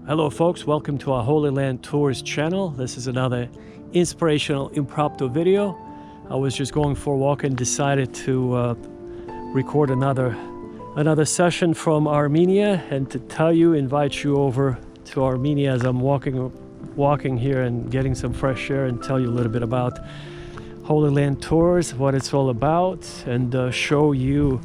Hello folks, welcome to our Holy Land Tours channel. This is another inspirational impromptu video. I was just going for a walk and decided to record another session from Armenia, and to invite you over to Armenia as I'm walking here and getting some fresh air, and tell you a little bit about Holy Land Tours, what it's all about, and show you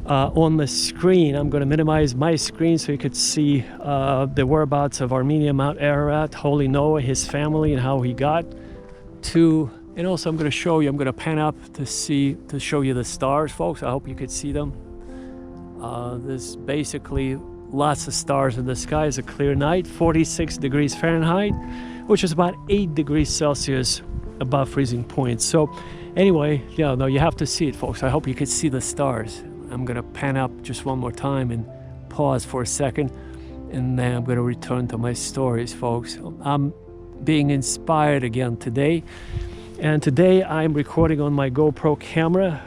on the screen. I'm going to minimize my screen so you could see the whereabouts of Armenia, Mount Ararat, Holy Noah, his family, and how he got to. And also I'm going to pan up to show you the stars, folks. I hope you could see them. There's basically lots of stars in the sky. It's a clear night, 46 degrees Fahrenheit, which is about 8 degrees Celsius above freezing point. So anyway, no, you have to see it, folks. I hope you could see the stars. I'm going to pan up just one more time and pause for a second, and then I'm going to return to my stories, folks. I'm being inspired again today, and today I'm recording on my GoPro camera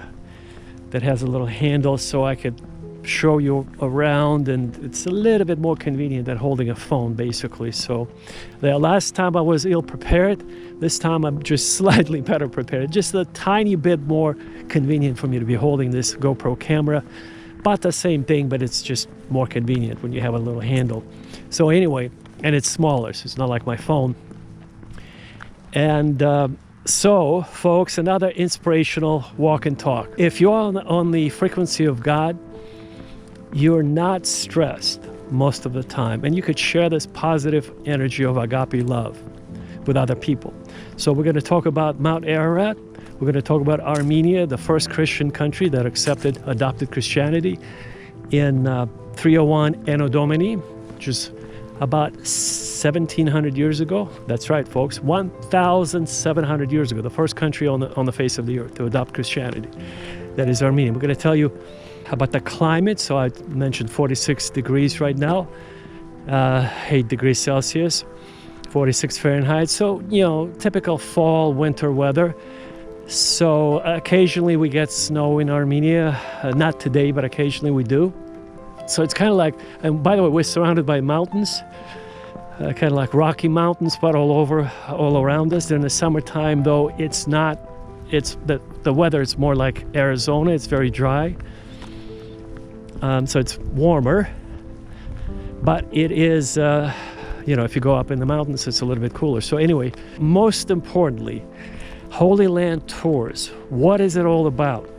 that has a little handle so I could show you around, and it's a little bit more convenient than holding a phone, basically. So the last time I was ill prepared, this time I'm just slightly better prepared, just a tiny bit more convenient for me to be holding this GoPro camera. About the same thing, but it's just more convenient when you have a little handle. So anyway, and it's smaller, so it's not like my phone. And so folks, another inspirational walk and talk. If you're on the frequency of God, you're not stressed most of the time, and you could share this positive energy of agape love with other people. So we're going to talk about Mount Ararat. We're going to talk about Armenia, the first Christian country that adopted Christianity in 301 Anno Domini, which is about 1,700 years ago. That's right, folks, 1,700 years ago, the first country on the face of the earth to adopt Christianity. That is Armenia. We're going to tell you about the climate. So I mentioned 46 degrees right now, 8 degrees Celsius, 46 Fahrenheit. So, typical fall, winter weather. So occasionally we get snow in Armenia, not today, but occasionally we do. So it's kind of like, and by the way, we're surrounded by mountains, kind of like Rocky Mountains, but all around us. During the summertime, though, the weather is more like Arizona. It's very dry. So it's warmer, but it is, if you go up in the mountains, it's a little bit cooler. So anyway, most importantly, Holy Land Tours. What is it all about?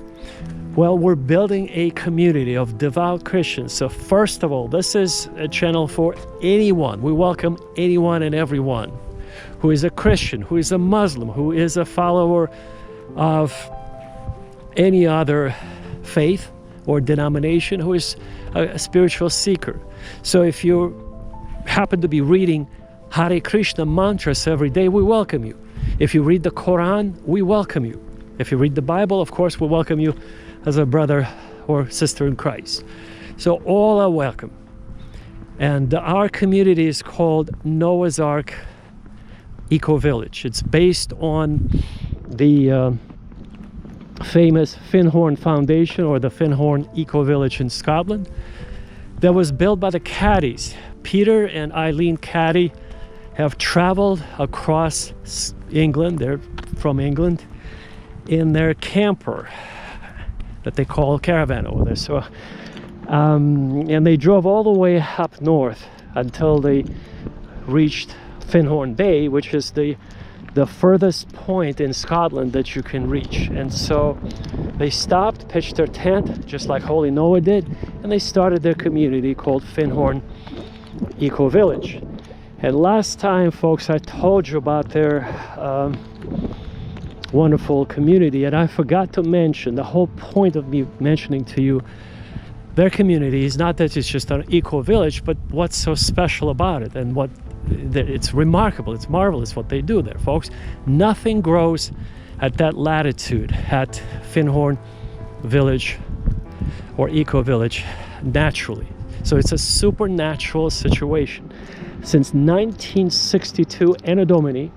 Well, we're building a community of devout Christians. So first of all, this is a channel for anyone. We welcome anyone and everyone who is a Christian, who is a Muslim, who is a follower of any other faith or denomination, who is a spiritual seeker. So if you happen to be reading Hare Krishna mantras every day, we welcome you. If you read the Quran, we welcome you. If you read the Bible, of course, we welcome you as a brother or sister in Christ. So all are welcome. And our community is called Noah's Ark Ecovillage. It's based on the famous Findhorn Foundation, or the Findhorn Ecovillage in Scotland, that was built by the Caddies. Peter and Eileen Caddy have traveled across England. They're from England in their camper that they call caravan over there. So, and they drove all the way up north until they reached Findhorn Bay, which is the furthest point in Scotland that you can reach. And so they stopped, pitched their tent, just like Holy Noah did, and they started their community called Findhorn Ecovillage. And last time, folks, I told you about their wonderful community. And I forgot to mention, the whole point of me mentioning to you their community is not that it's just an eco-village, but what's so special about it, and it's remarkable, it's marvelous what they do there, folks. Nothing grows at that latitude at Finnhorn Village or Ecovillage naturally. So it's a supernatural situation. Since 1962, Anno Domini,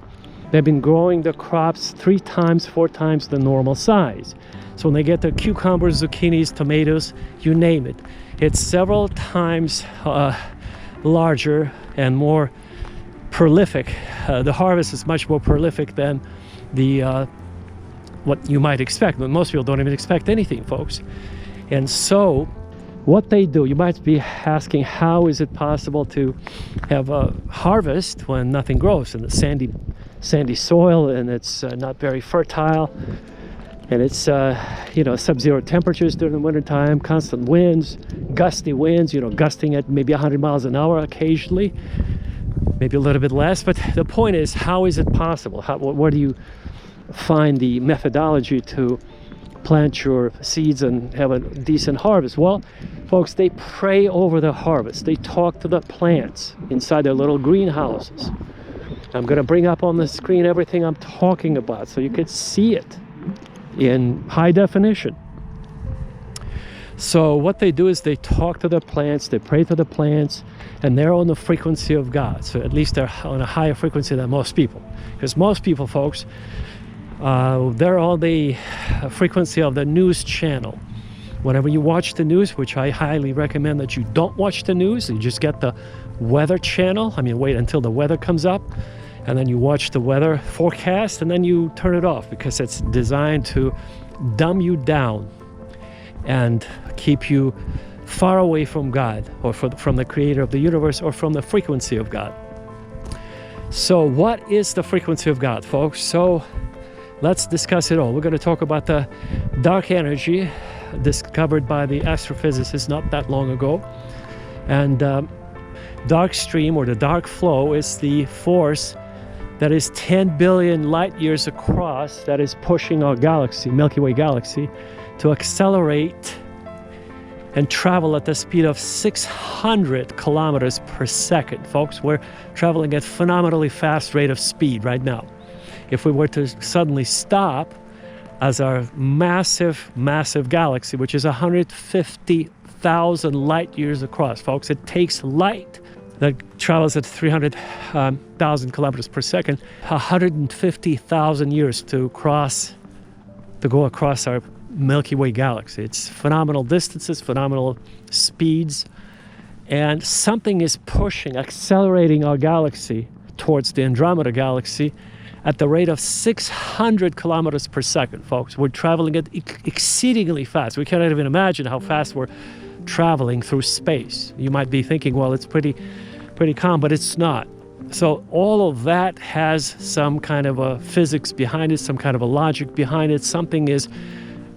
they've been growing the crops 3 times, 4 times the normal size. So when they get the cucumbers, zucchinis, tomatoes, you name it, it's several times larger and more prolific. The harvest is much more prolific than what you might expect. But most people don't even expect anything, folks. And so what they do, you might be asking, how is it possible to have a harvest when nothing grows in the sandy soil, and it's not very fertile, and it's sub-zero temperatures during the wintertime, constant winds, gusty winds, gusting at maybe 100 miles an hour occasionally, maybe a little bit less. But the point is, how is it possible? Where do you find the methodology to plant your seeds and have a decent harvest? Well, folks, they pray over the harvest. They talk to the plants inside their little greenhouses. I'm going to bring up on the screen everything I'm talking about so you can see it in high definition. So what they do is they talk to the plants, they pray to the plants, and they're on the frequency of God. So at least they're on a higher frequency than most people. Because most people, folks, they're on the frequency of the news channel. Whenever you watch the news, which I highly recommend that you don't watch the news, you just get the weather channel. Wait until the weather comes up, and then you watch the weather forecast, and then you turn it off, because it's designed to dumb you down and keep you far away from God, or from the creator of the universe, or from the frequency of God. So what is the frequency of God, folks? So let's discuss it all. We're going to talk about the dark energy discovered by the astrophysicists not that long ago. And dark stream, or the dark flow, is the force that is 10 billion light years across that is pushing our galaxy, Milky Way galaxy, to accelerate and travel at the speed of 600 kilometers per second. Folks, we're traveling at phenomenally fast rate of speed right now. If we were to suddenly stop as our massive galaxy, which is 150,000 light years across, folks, it takes light that travels at 300,000 kilometers per second, 150,000 years to go across our Milky Way galaxy. It's phenomenal distances, phenomenal speeds, and something is accelerating our galaxy towards the Andromeda galaxy at the rate of 600 kilometers per second, folks. We're traveling at exceedingly fast. We cannot even imagine how fast we're traveling through space. You might be thinking, well, it's pretty calm, but it's not. So all of that has some kind of a physics behind it, some kind of a logic behind it. Something is,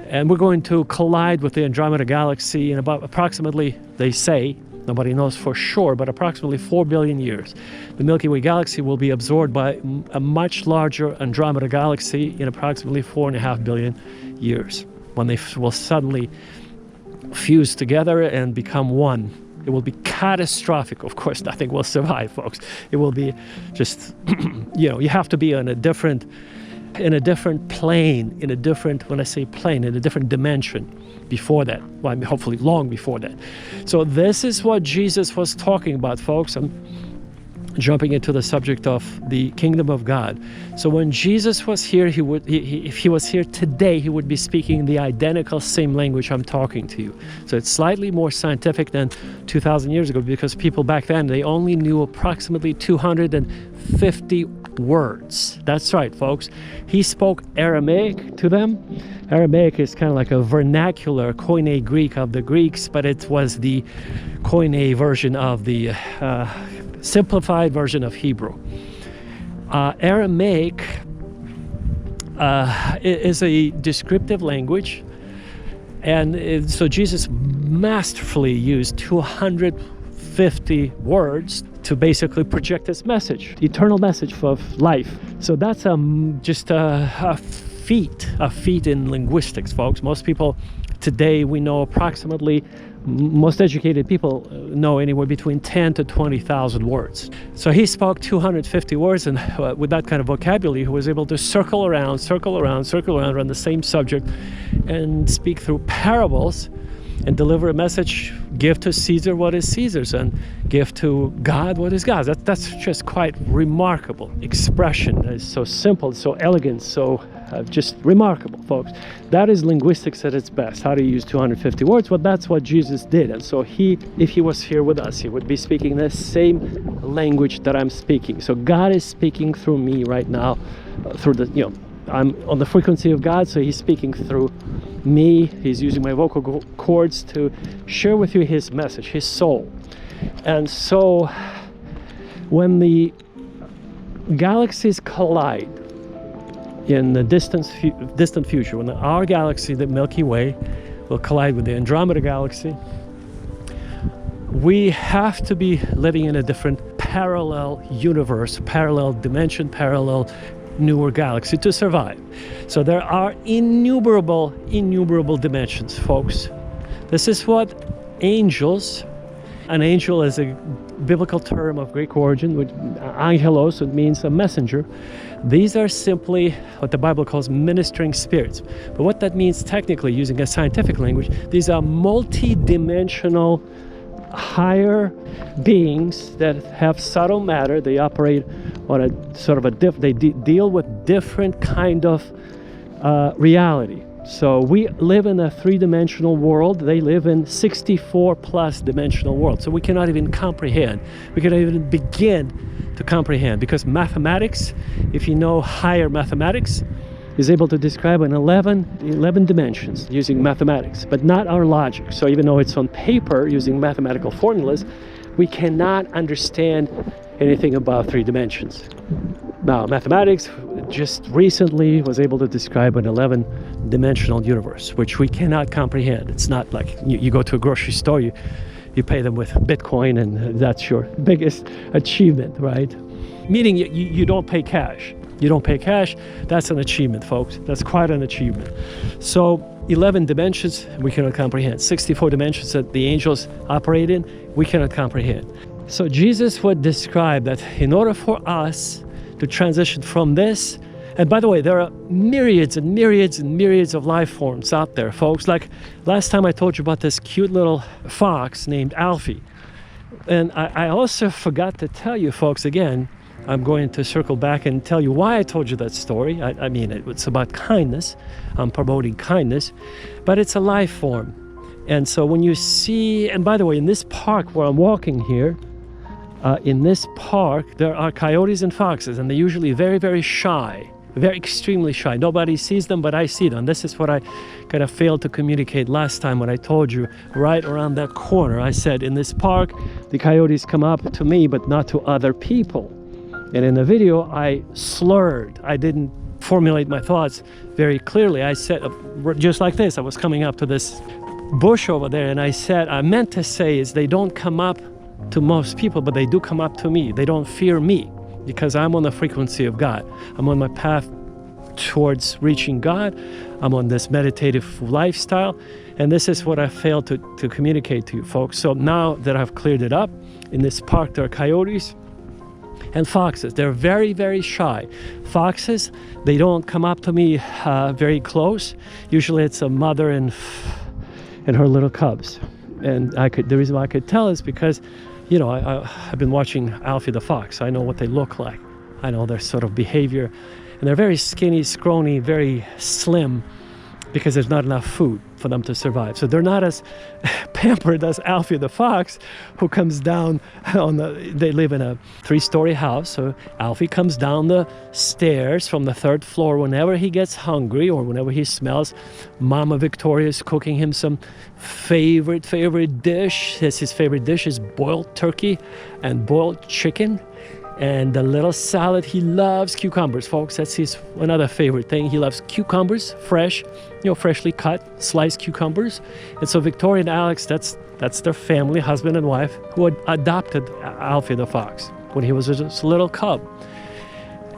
and we're going to collide with the Andromeda galaxy in about approximately, they say, nobody knows for sure, but approximately 4 billion years. The Milky Way galaxy will be absorbed by a much larger Andromeda galaxy in approximately 4.5 billion years, when they will suddenly fuse together and become one. It will be catastrophic. Of course, nothing will survive, folks. It will be just, you have to be in a different plane, when I say plane, in a different dimension before that. Well, hopefully long before that. So this is what Jesus was talking about, folks. I'm jumping into the subject of the kingdom of God. So when Jesus was here, if he was here today, he would be speaking the identical same language I'm talking to you. So it's slightly more scientific than 2,000 years ago, because people back then, they only knew approximately 250 words. That's right, folks. He spoke Aramaic to them. Aramaic is kind of like a vernacular Koine Greek of the Greeks, but it was the Koine version of the simplified version of Hebrew. Aramaic is a descriptive language, and so Jesus masterfully used 250 words to basically project his message, the eternal message of life. So that's just a feat in linguistics, folks. Most people today, we know approximately, most educated people know anywhere between 10 to 20,000 words. So he spoke 250 words, and with that kind of vocabulary, he was able to circle around on the same subject and speak through parables and deliver a message. Give to Caesar what is Caesar's, and give to God what is God's. That's just quite remarkable expression. It's so simple, so elegant, so just remarkable, folks. That is linguistics at its best. How to use 250 words. Well, that's what Jesus did. And so if he was here with us, he would be speaking the same language that I'm speaking. So God is speaking through me right now, through the, I'm on the frequency of God, so he's speaking through me. He's using my vocal cords to share with you his message, his soul. And so when the galaxies collide in the distant future, when our galaxy, the Milky Way, will collide with the Andromeda galaxy, we have to be living in a different parallel universe, parallel dimension, parallel newer galaxy to survive. So there are innumerable dimensions, folks. This is what angels, an angel is a biblical term of Greek origin, which angelos, it means a messenger. These are simply what the Bible calls ministering spirits. But what that means technically, using a scientific language, these are multi-dimensional higher beings that have subtle matter. They operate on a sort of they deal with different kind of reality. So we live in a three-dimensional world. They live in 64 plus dimensional world. So we cannot even comprehend. We cannot even begin to comprehend, because mathematics, if you know higher mathematics, is able to describe in 11 dimensions using mathematics, but not our logic. So even though it's on paper using mathematical formulas, we cannot understand anything above 3 dimensions. Now, mathematics just recently was able to describe an 11-dimensional universe, which we cannot comprehend. It's not like you go to a grocery store, you pay them with Bitcoin, and that's your biggest achievement, right? Meaning you don't pay cash. You don't pay cash, that's an achievement, folks. That's quite an achievement. So 11 dimensions we cannot comprehend. 64 dimensions that the angels operate in, we cannot comprehend. So Jesus would describe that in order for us to transition from this, and by the way, there are myriads and myriads and myriads of life forms out there, folks. Like last time I told you about this cute little fox named Alfie. And I also forgot to tell you, folks, again, I'm going to circle back and tell you why I told you that story. I mean, it's about kindness. I'm promoting kindness, but it's a life form. And so when you see, and by the way, in this park where I'm walking here, in this park, there are coyotes and foxes, and they're usually very, very shy, very extremely shy. Nobody sees them, but I see them. This is what I kind of failed to communicate last time when I told you right around that corner. I said, in this park, the coyotes come up to me, but not to other people. And in the video, I slurred. I didn't formulate my thoughts very clearly. I said, just like this, I was coming up to this bush over there, and I meant to say is they don't come up to most people, but they do come up to me. They don't fear me, because I'm on the frequency of God. I'm on my path towards reaching God. I'm on this meditative lifestyle, and this is what I failed to communicate to you, folks. So now that I've cleared it up, in this park there are coyotes and foxes. They're very, very shy. Foxes, they don't come up to me very close. Usually it's a mother and her little cubs. And the reason why I could tell is because, I've been watching Alfie the fox. I know what they look like. I know their sort of behavior. And they're very skinny, scrawny, very slim, because there's not enough food for them to survive. So they're not as pampered as Alfie the fox, who comes down they live in a 3-story house. So Alfie comes down the stairs from the 3rd floor whenever he gets hungry, or whenever he smells Mama Victoria's cooking him some favorite dish. His favorite dish is boiled turkey and boiled chicken. And the little salad, he loves cucumbers, folks. That's his another favorite thing. He loves cucumbers, fresh, freshly cut, sliced cucumbers. And so Victoria and Alex, that's their family, husband and wife, who had adopted Alfie the fox when he was just a little cub.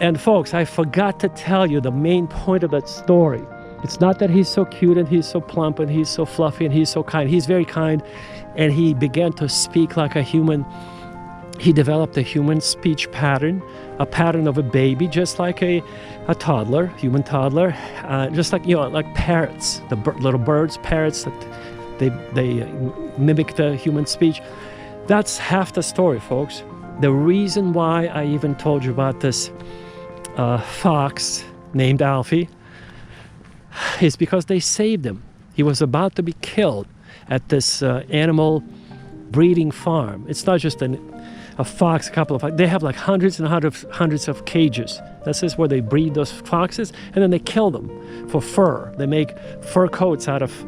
And folks, I forgot to tell you the main point of that story. It's not that he's so cute and he's so plump and he's so fluffy and he's so kind. He's very kind, and he began to speak like a human. He developed a human speech pattern, a pattern of a baby, just like a toddler, human toddler, just like, like parrots, the little birds, parrots, that they mimic the human speech. That's half the story, folks. The reason why I even told you about this fox named Alfie is because they saved him. He was about to be killed at this animal breeding farm. It's not just a fox, a couple of, they have like hundreds and hundreds of cages. This is where they breed those foxes, and then they kill them for fur. They make fur coats out of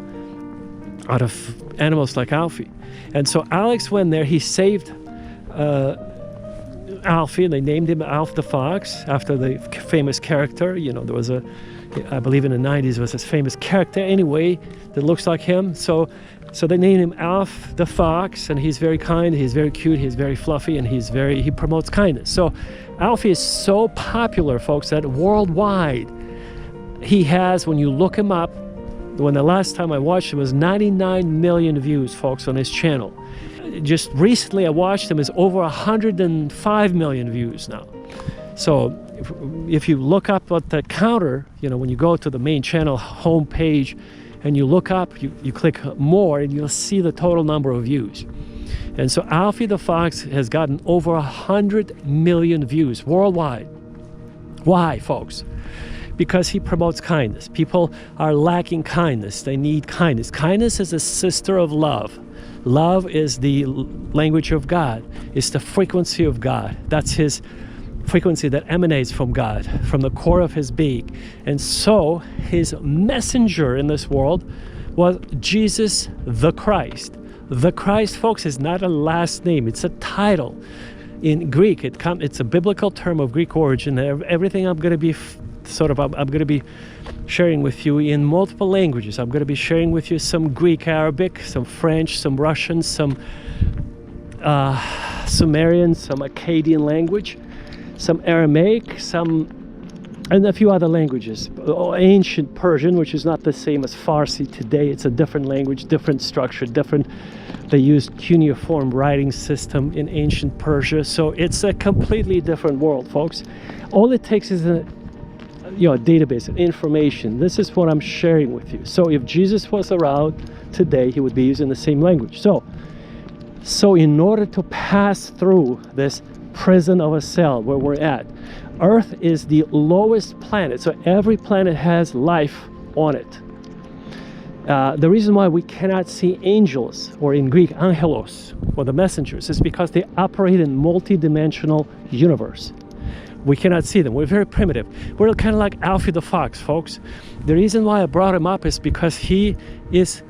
animals like Alfie. And so Alex went there. He saved Alfie. They named him Alf the Fox after the famous character. There was I believe in the 90s, was this famous character anyway that looks like him. So they named him Alf the Fox, and he's very kind, he's very cute, he's very fluffy, and he promotes kindness. So Alfie is so popular, folks, that worldwide he has, when you look him up, when the last time I watched him was 99 million views, folks, on his channel. Just recently I watched him, is over 105 million views now. So if you look up at the counter, when you go to the main channel homepage and you look up, you click more, and you'll see the total number of views. And so Alfie the Fox has gotten over 100 million views worldwide. Why, folks? Because he promotes kindness. People are lacking kindness. They need kindness. Kindness is a sister of love. Love is the language of God. It's the frequency of God. That's his frequency that emanates from God, from the core of his being. And so his messenger in this world was Jesus the Christ. The Christ, folks, is not a last name. It's a title. In Greek, it's a biblical term of Greek origin. Everything I'm going to be I'm going to be sharing with you in multiple languages. I'm going to be sharing with you some Greek, Arabic, some French, some Russian, some Sumerian, some Akkadian language, some Aramaic, and a few other languages. Ancient Persian, which is not the same as Farsi today. It's a different language, different structure, different. They used cuneiform writing system in ancient Persia. So it's a completely different world, folks. All it takes is a database of information. This is what I'm sharing with you. So if Jesus was around today, he would be using the same language. So in order to pass through this prison of a cell where we're at, Earth is the lowest planet. So every planet has life on it. The reason why we cannot see angels, or in Greek, angelos, or the messengers, is because they operate in multi-dimensional universe. We cannot see them. We're very primitive. We're kind of like Alfie the Fox, folks. The reason why I brought him up is because he is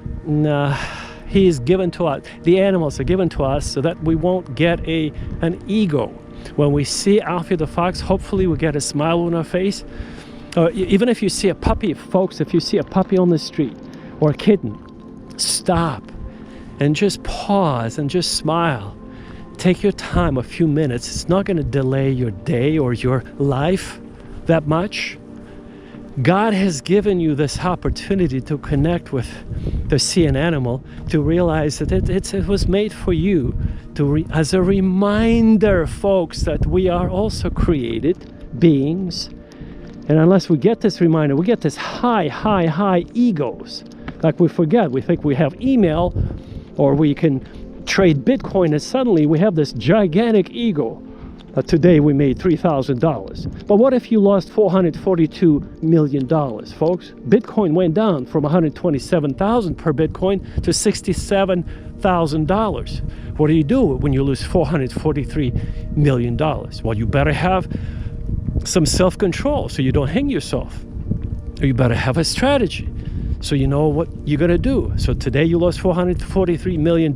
given to us. The animals are given to us so that we won't get an ego. When we see Alfie the Fox, hopefully we get a smile on our face. Even if you see a puppy, folks, if you see a puppy on the street or a kitten, stop and just pause and just smile. Take your time, a few minutes. It's not going to delay your day or your life that much. God has given you this opportunity to connect with the sea and animal, to realize that it was made for you, as a reminder, folks, that we are also created beings. And unless we get this reminder, we get this high egos. Like we forget, we think we have email, or we can trade Bitcoin, and suddenly we have this gigantic ego. Today we made $3,000. But what if you lost $442 million, folks? Bitcoin went down from $127,000 per Bitcoin to $67,000. What do you do when you lose $443 million? Well, you better have some self-control so you don't hang yourself. Or you better have a strategy so you know what you're going to do. So today you lost $443 million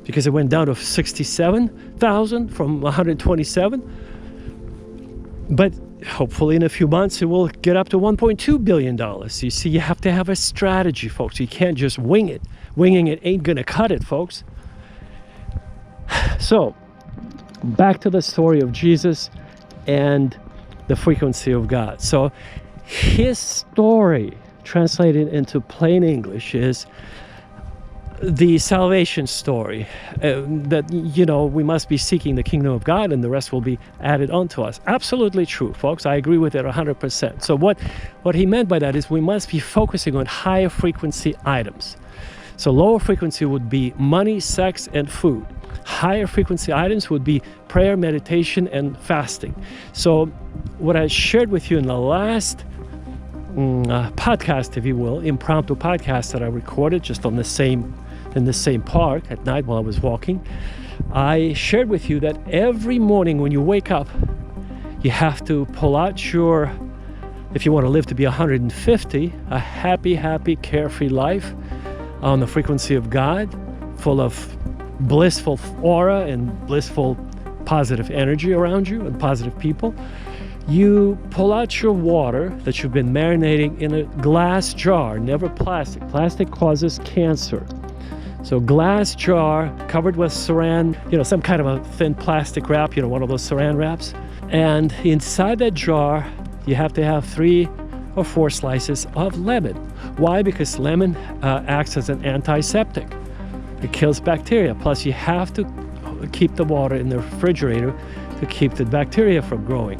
because it went down to $67,000 from $127,000. But hopefully in a few months it will get up to $1.2 billion. You see, you have to have a strategy, folks. You can't just wing it. Winging it ain't going to cut it, folks. So back to the story of Jesus and the frequency of God. So his story, translated into plain English, is the salvation story, that, you know, we must be seeking the kingdom of God and the rest will be added onto us. Absolutely true, folks. I agree with it 100%. So what he meant by that is we must be focusing on higher frequency items. So lower frequency would be money, sex, and food. Higher frequency items would be prayer, meditation, and fasting. So what I shared with you in the last podcast, if you will, impromptu podcast that I recorded just in the same park at night while I was walking, I shared with you that every morning when you wake up, you have to pull out your, if you want to live to be 150, a happy, carefree life on the frequency of God, full of blissful aura and blissful positive energy around you and positive people. You pull out your water that you've been marinating in a glass jar, never plastic. Plastic causes cancer. So glass jar covered with saran, you know, some kind of a thin plastic wrap, you know, one of those saran wraps. And inside that jar, you have to have 3 or 4 slices of lemon. Why? Because lemon acts as an antiseptic. It kills bacteria. Plus, you have to keep the water in the refrigerator to keep the bacteria from growing.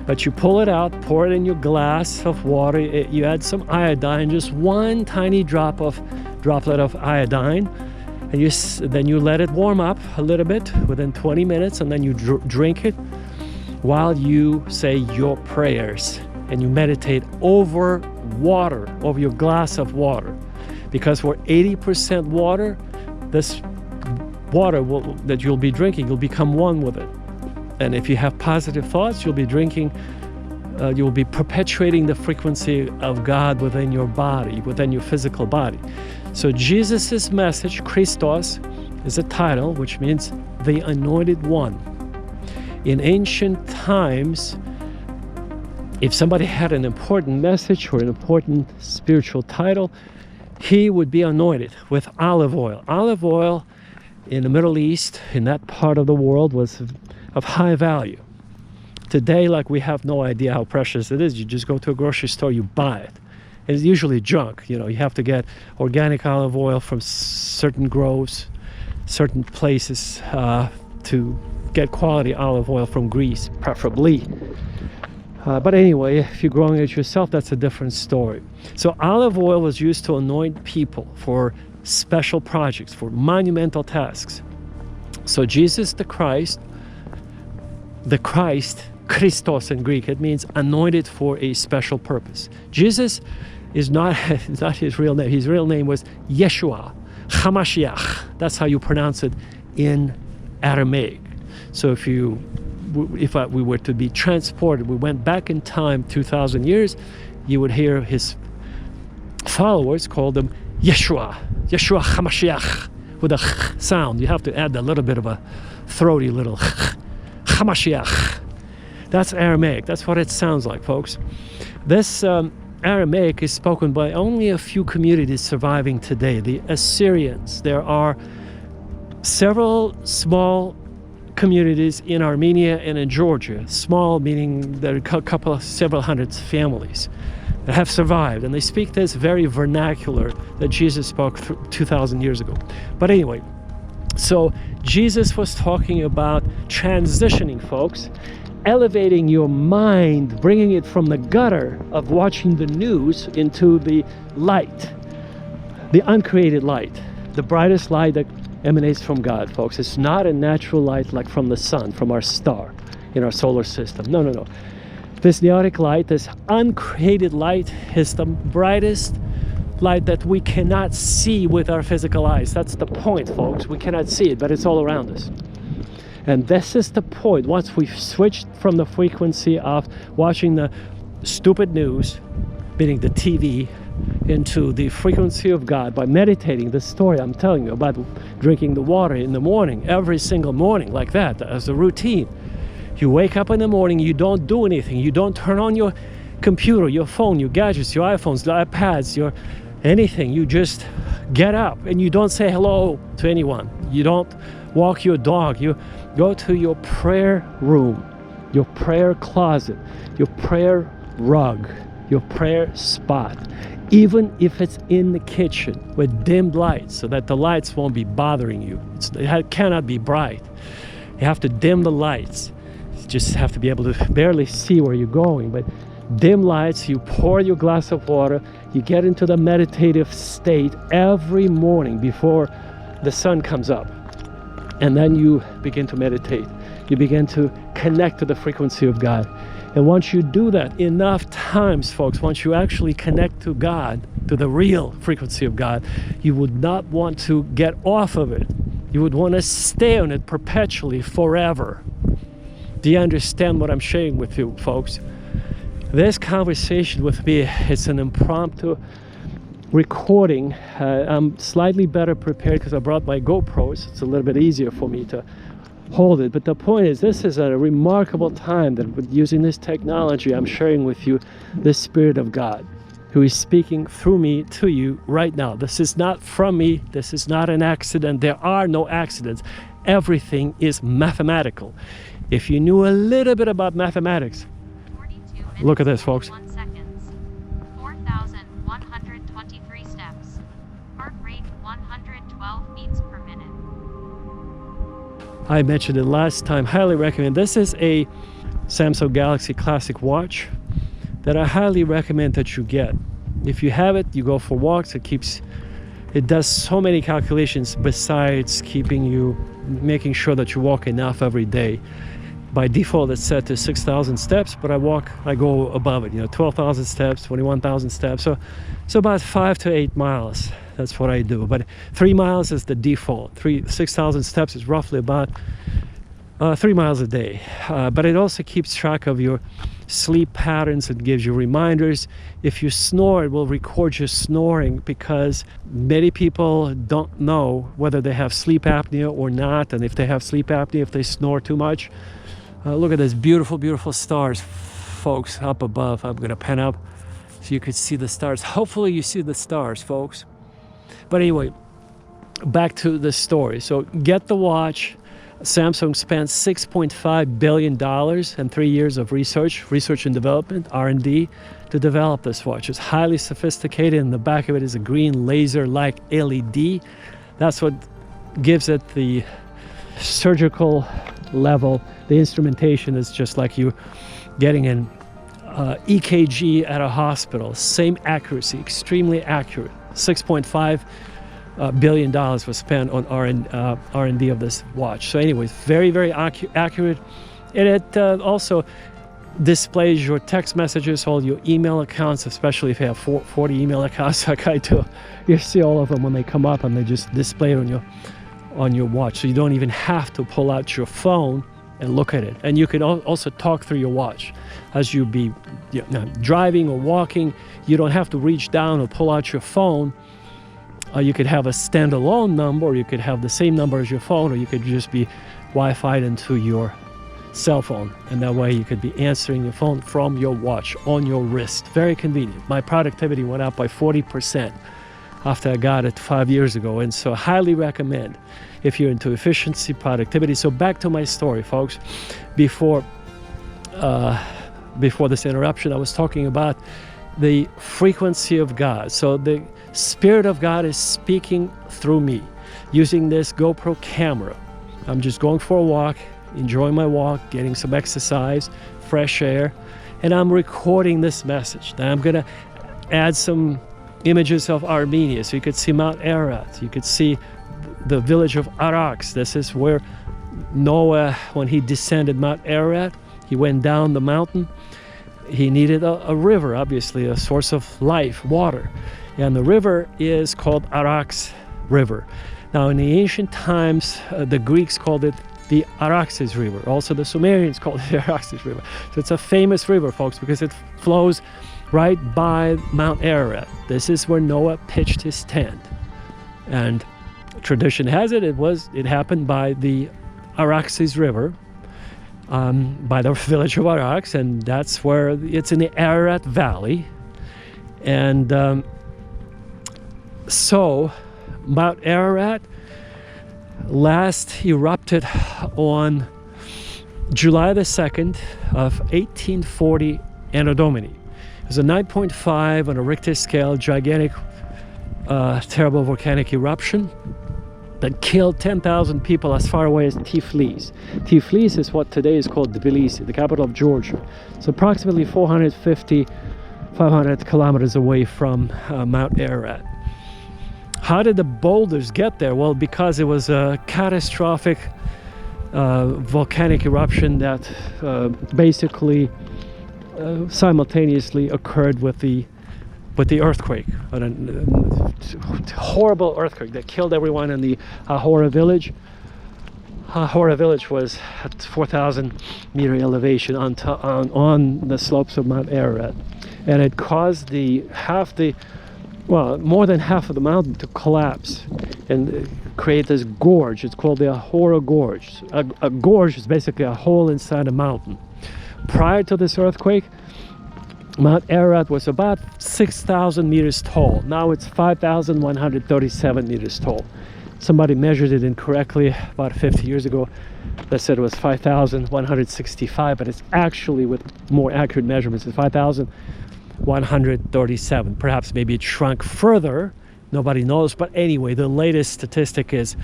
But you pull it out, pour it in your glass of water, you add some iodine, just one tiny droplet of iodine, and then you let it warm up a little bit within 20 minutes, and then you drink it while you say your prayers, and you meditate over water, over your glass of water. Because we're 80% water, this water that you'll be drinking, you'll become one with it. And if you have positive thoughts, you'll be perpetuating the frequency of God within your body, within your physical body. So Jesus's message, Christos, is a title which means the Anointed One. In ancient times, if somebody had an important message or an important spiritual title, he would be anointed with olive oil. Olive oil in the Middle East, in that part of the world, was of high value. Today, like, we have no idea how precious it is. You just go to a grocery store, you buy it. It's usually junk. You know, you have to get organic olive oil from certain groves, certain places, to get quality olive oil from Greece, preferably. But anyway, if you're growing it yourself, that's a different story. So olive oil was used to anoint people for special projects, for monumental tasks. So Jesus the Christ, Christos in Greek, it means anointed for a special purpose. Jesus is not his real name. His real name was Yeshua, Hamashiach. That's how you pronounce it in Aramaic. So if we were to be transported, we went back in time 2,000 years, you would hear his followers call them Yeshua Hamashiach, with a ch sound. You have to add a little bit of a throaty little ch. Hamashiach. That's Aramaic. That's what it sounds like, folks. This Aramaic is spoken by only a few communities surviving today. The Assyrians. There are several small communities in Armenia and in Georgia. Small meaning there are several hundred families that have survived, and they speak this very vernacular that Jesus spoke 2,000 years ago. But anyway, so Jesus was talking about transitioning, folks, elevating your mind, bringing it from the gutter of watching the news into the light, the uncreated light, the brightest light that emanates from God, folks. It's not a natural light like from the sun, from our star in our solar system. No. This neotic light, this uncreated light, is the brightest light that we cannot see with our physical eyes. That's the point, folks. We cannot see it, but it's all around us. And this is the point. Once we've switched from the frequency of watching the stupid news, meaning the TV, into the frequency of God by meditating, the story I'm telling you about drinking the water in the morning, every single morning, like that, as a routine. You wake up in the morning, you don't do anything. You don't turn on your computer, your phone, your gadgets, your iPhones, the iPads, your anything. You just get up and you don't say hello to anyone. You don't walk your dog. You go to your prayer room. your prayer closet, your prayer rug, your prayer spot, even if it's in the kitchen with dimmed lights so that the lights won't be bothering you. It cannot be bright. You have to dim the lights. You just have to be able to barely see where you're going, but dim lights, you pour your glass of water, you get into the meditative state every morning before the sun comes up, and then you begin to meditate. You begin to connect to the frequency of God. And once you do that enough times, folks, once you actually connect to God, to the real frequency of God, you would not want to get off of it. You would want to stay on it perpetually, forever. Do you understand what I'm sharing with you, folks? This conversation with me, it's an impromptu recording. I'm slightly better prepared because I brought my GoPros. It's a little bit easier for me to hold it. But the point is, this is a remarkable time that with using this technology, I'm sharing with you the Spirit of God, who is speaking through me to you right now. This is not from me. This is not an accident. There are no accidents. Everything is mathematical. If you knew a little bit about mathematics, look at this, folks. 4,123 steps. Heart rate 112 beats per minute. I mentioned it last time. Highly recommend. This is a Samsung Galaxy Classic watch that I highly recommend that you get. If you have it, you go for walks. It does so many calculations besides making sure that you walk enough every day. By default, it's set to 6,000 steps, but I go above it, 12,000 steps, 21,000 steps. So about 5 to 8 miles. That's what I do. But 3 miles is the default. 6,000 steps is roughly about 3 miles a day. But it also keeps track of your sleep patterns. It gives you reminders. If you snore, it will record your snoring, because many people don't know whether they have sleep apnea or not. And if they have sleep apnea, if they snore too much. Look at this beautiful, beautiful stars, folks, up above. I'm going to pan up so you could see the stars. Hopefully you see the stars, folks. But anyway, back to the story. So get the watch. Samsung spent $6.5 billion and 3 years of research and development, R&D, to develop this watch. It's highly sophisticated. In the back of it is a green laser-like LED. That's what gives it the surgical level. The instrumentation is just like you getting an EKG at a hospital. Same accuracy, extremely accurate. $6.5 billion was spent on R&D of this watch. So anyways, very, very accurate. And it also displays your text messages, all your email accounts, especially if you have 40 email accounts like I do. You see all of them when they come up, and they just display it on your watch. So you don't even have to pull out your phone and look at it. And you can also talk through your watch as you be driving or walking. You don't have to reach down or pull out your phone. You could have a standalone number, or you could have the same number as your phone, or you could just be Wi-Fi'd into your cell phone. And that way you could be answering your phone from your watch on your wrist. Very convenient. My productivity went up by 40% after I got it 5 years ago. And so I highly recommend if you're into efficiency, productivity. So back to my story, folks. Before this interruption, I was talking about the frequency of God. So the Spirit of God is speaking through me using this GoPro camera. I'm just going for a walk, enjoying my walk, getting some exercise, fresh air, and I'm recording this message. Now I'm going to add some images of Armenia, so you could see Mount Ararat. You could see the village of Ararat. This is where Noah, when he descended Mount Ararat, he went down the mountain. He needed a river, obviously, a source of life, water. And the river is called Ararat River. Now, in the ancient times, the Greeks called it the Araxes River. Also, the Sumerians called it the Araxes River. So it's a famous river, folks, because it flows right by Mount Ararat. This is where Noah pitched his tent. And tradition has it, it happened by the Araxes River, by the village of Ararat, and that's where it's in the Ararat Valley. And so Mount Ararat last erupted on July the 2nd of 1840 Anno Domini. It was a 9.5 on a Richter scale, gigantic, terrible volcanic eruption that killed 10,000 people as far away as Tiflis. Tiflis is what today is called Tbilisi, the capital of Georgia. It's approximately 450, 500 kilometers away from Mount Ararat. How did the boulders get there? Well, because it was a catastrophic volcanic eruption that basically simultaneously occurred with the earthquake, a horrible earthquake that killed everyone in the Ahora village. Ahora village was at 4,000 meter elevation on the slopes of Mount Ararat, and it caused more than half of the mountain to collapse and create this gorge. It's called the Ahora Gorge. A gorge is basically a hole inside a mountain. Prior to this earthquake, Mount Ararat was about 6,000 meters tall. Now it's 5,137 meters tall. Somebody measured it incorrectly about 50 years ago. They said it was 5,165, but it's actually, with more accurate measurements, it's 5,137. Perhaps maybe it shrunk further. Nobody knows. But anyway, the latest statistic is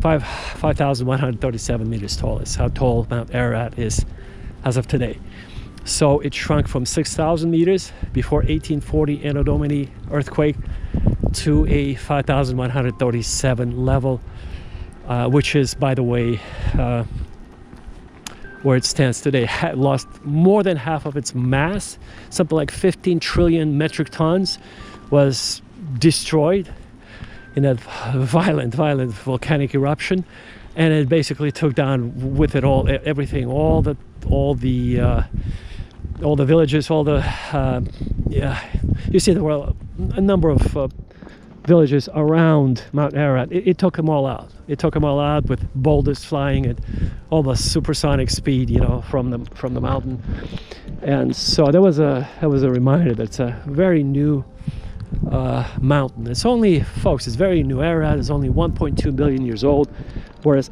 5,137 meters tall is how tall Mount Ararat is as of today. So it shrunk from 6,000 meters before 1840 Anno Domini earthquake to a 5,137 level, which is, by the way, where it stands today. Lost more than half of its mass. Something like 15 trillion metric tons was destroyed in that violent volcanic eruption, and it basically took down with it everything, all the villages, you see there were a number of villages around Mount Ararat. It took them all out. It took them all out with boulders flying at almost supersonic speed, from the mountain. And so that was a reminder that it's a very new mountain. It's only, folks, it's very new. Ararat is only 1.2 billion years old, whereas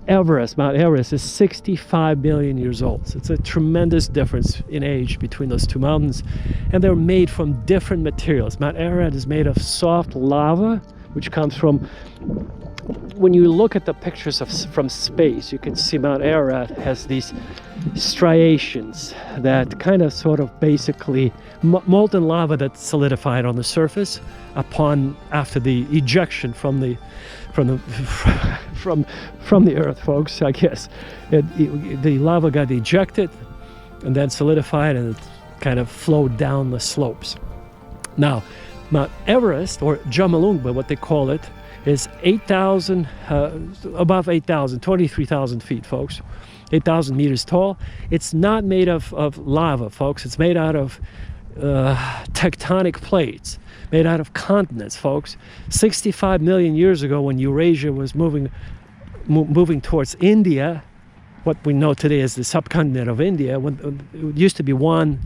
Mount Everest is 65 billion years old. So it's a tremendous difference in age between those two mountains, and they're made from different materials. Mount Ararat is made of soft lava, which comes from, when you look at the pictures from space, you can see Mount Ararat has these striations that kind of sort of basically molten lava that solidified on the surface after the ejection from the earth, folks. I guess the lava got ejected and then solidified, and it kind of flowed down the slopes. Now, Mount Everest, or Jomolungma, what they call it, is 8,000, above 8,000, 23,000 feet, folks. 8,000 meters tall. It's not made of lava, folks. It's made out of tectonic plates, made out of continents, folks. 65 million years ago, when Eurasia was moving towards India, what we know today as the subcontinent of India, when it used to be one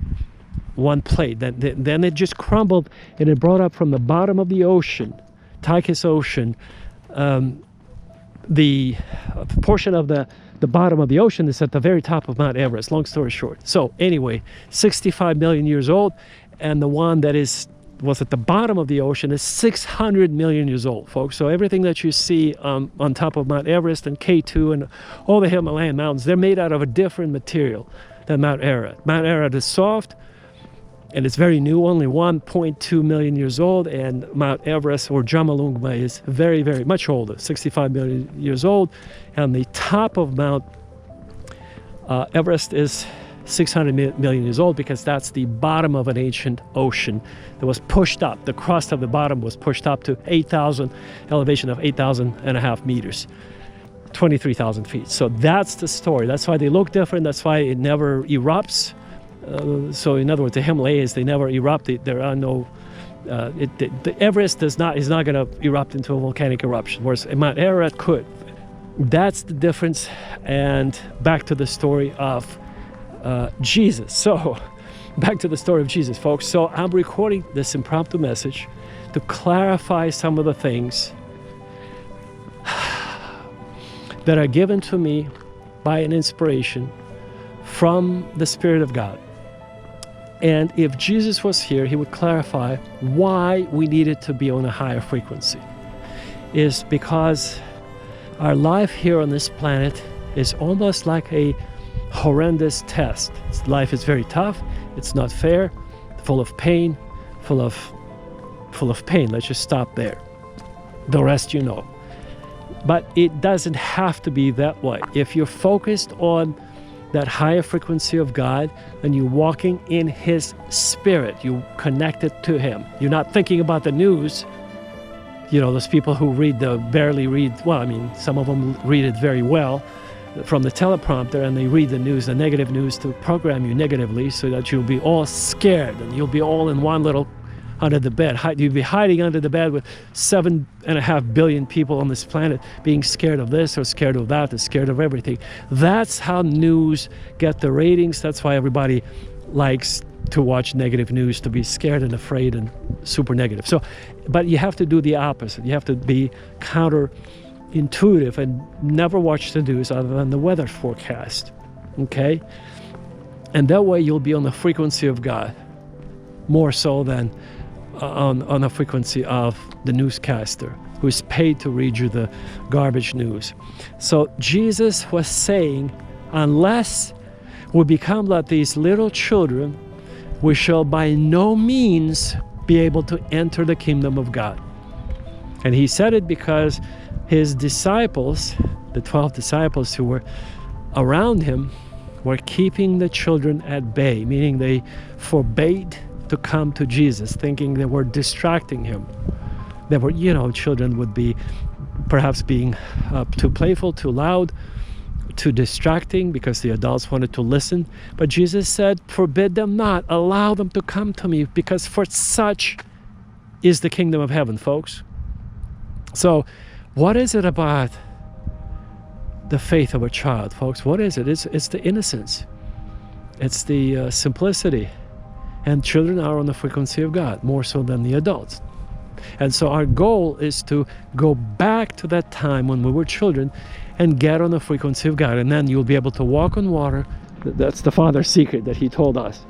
plate. Then it just crumbled, and it brought up from the bottom of the ocean, Tagus Ocean, the portion of the bottom of the ocean is at the very top of Mount Everest, long story short. So anyway, 65 million years old, and the one that was at the bottom of the ocean is 600 million years old, folks. So everything that you see on top of Mount Everest and K2 and all the Himalayan mountains, they're made out of a different material than Mount Ararat. Mount Ararat is soft, and it's very new, only 1.2 million years old, and Mount Everest, or Jomolungma, is very, very much older, 65 million years old, and the top of Mount Everest is 600 million years old, because that's the bottom of an ancient ocean that was pushed up. The crust of the bottom was pushed up to 8,000, elevation of 8,500 meters, 23,000 feet. So that's the story. That's why they look different. That's why it never erupts. So in other words, the Himalayas, they never erupt. There are no, the Everest is not going to erupt into a volcanic eruption, whereas Mount Ararat could. That's the difference. And back to the story of Jesus. So back to the story of Jesus, folks. So I'm recording this impromptu message to clarify some of the things that are given to me by an inspiration from the Spirit of God. And if Jesus was here, he would clarify why we needed to be on a higher frequency. Is because our life here on this planet is almost like a horrendous test. Life is very tough, it's not fair, full of pain, full of pain. Let's just stop there. The rest you know. But it doesn't have to be that way. If you're focused on that higher frequency of God, and you're walking in His Spirit, you connected to Him. You're not thinking about the news. You know, those people who barely read, well, I mean, some of them read it very well from the teleprompter, and they read the news, the negative news, to program you negatively so that you'll be all scared and you'll be all in one little under the bed. You'll be hiding under the bed with 7.5 billion people on this planet being scared of this or scared of that or scared of everything. That's how news get the ratings. That's why everybody likes to watch negative news, to be scared and afraid and super negative. So, but you have to do the opposite. You have to be counterintuitive and never watch the news other than the weather forecast. Okay? And that way you'll be on the frequency of God, more so than on the frequency of the newscaster who is paid to read you the garbage news. So Jesus was saying, unless we become like these little children, we shall by no means be able to enter the kingdom of God. And he said it because his disciples, the 12 disciples who were around him, were keeping the children at bay, meaning they forbade to come to Jesus, thinking they were distracting him. They were, children would be perhaps being too playful, too loud, too distracting because the adults wanted to listen. But Jesus said, forbid them not, allow them to come to me, because for such is the kingdom of heaven, folks. So what is it about the faith of a child, folks? What is it? It's the innocence. It's the simplicity. And children are on the frequency of God, more so than the adults. And so our goal is to go back to that time when we were children and get on the frequency of God. And then you'll be able to walk on water. That's the Father's secret that He told us.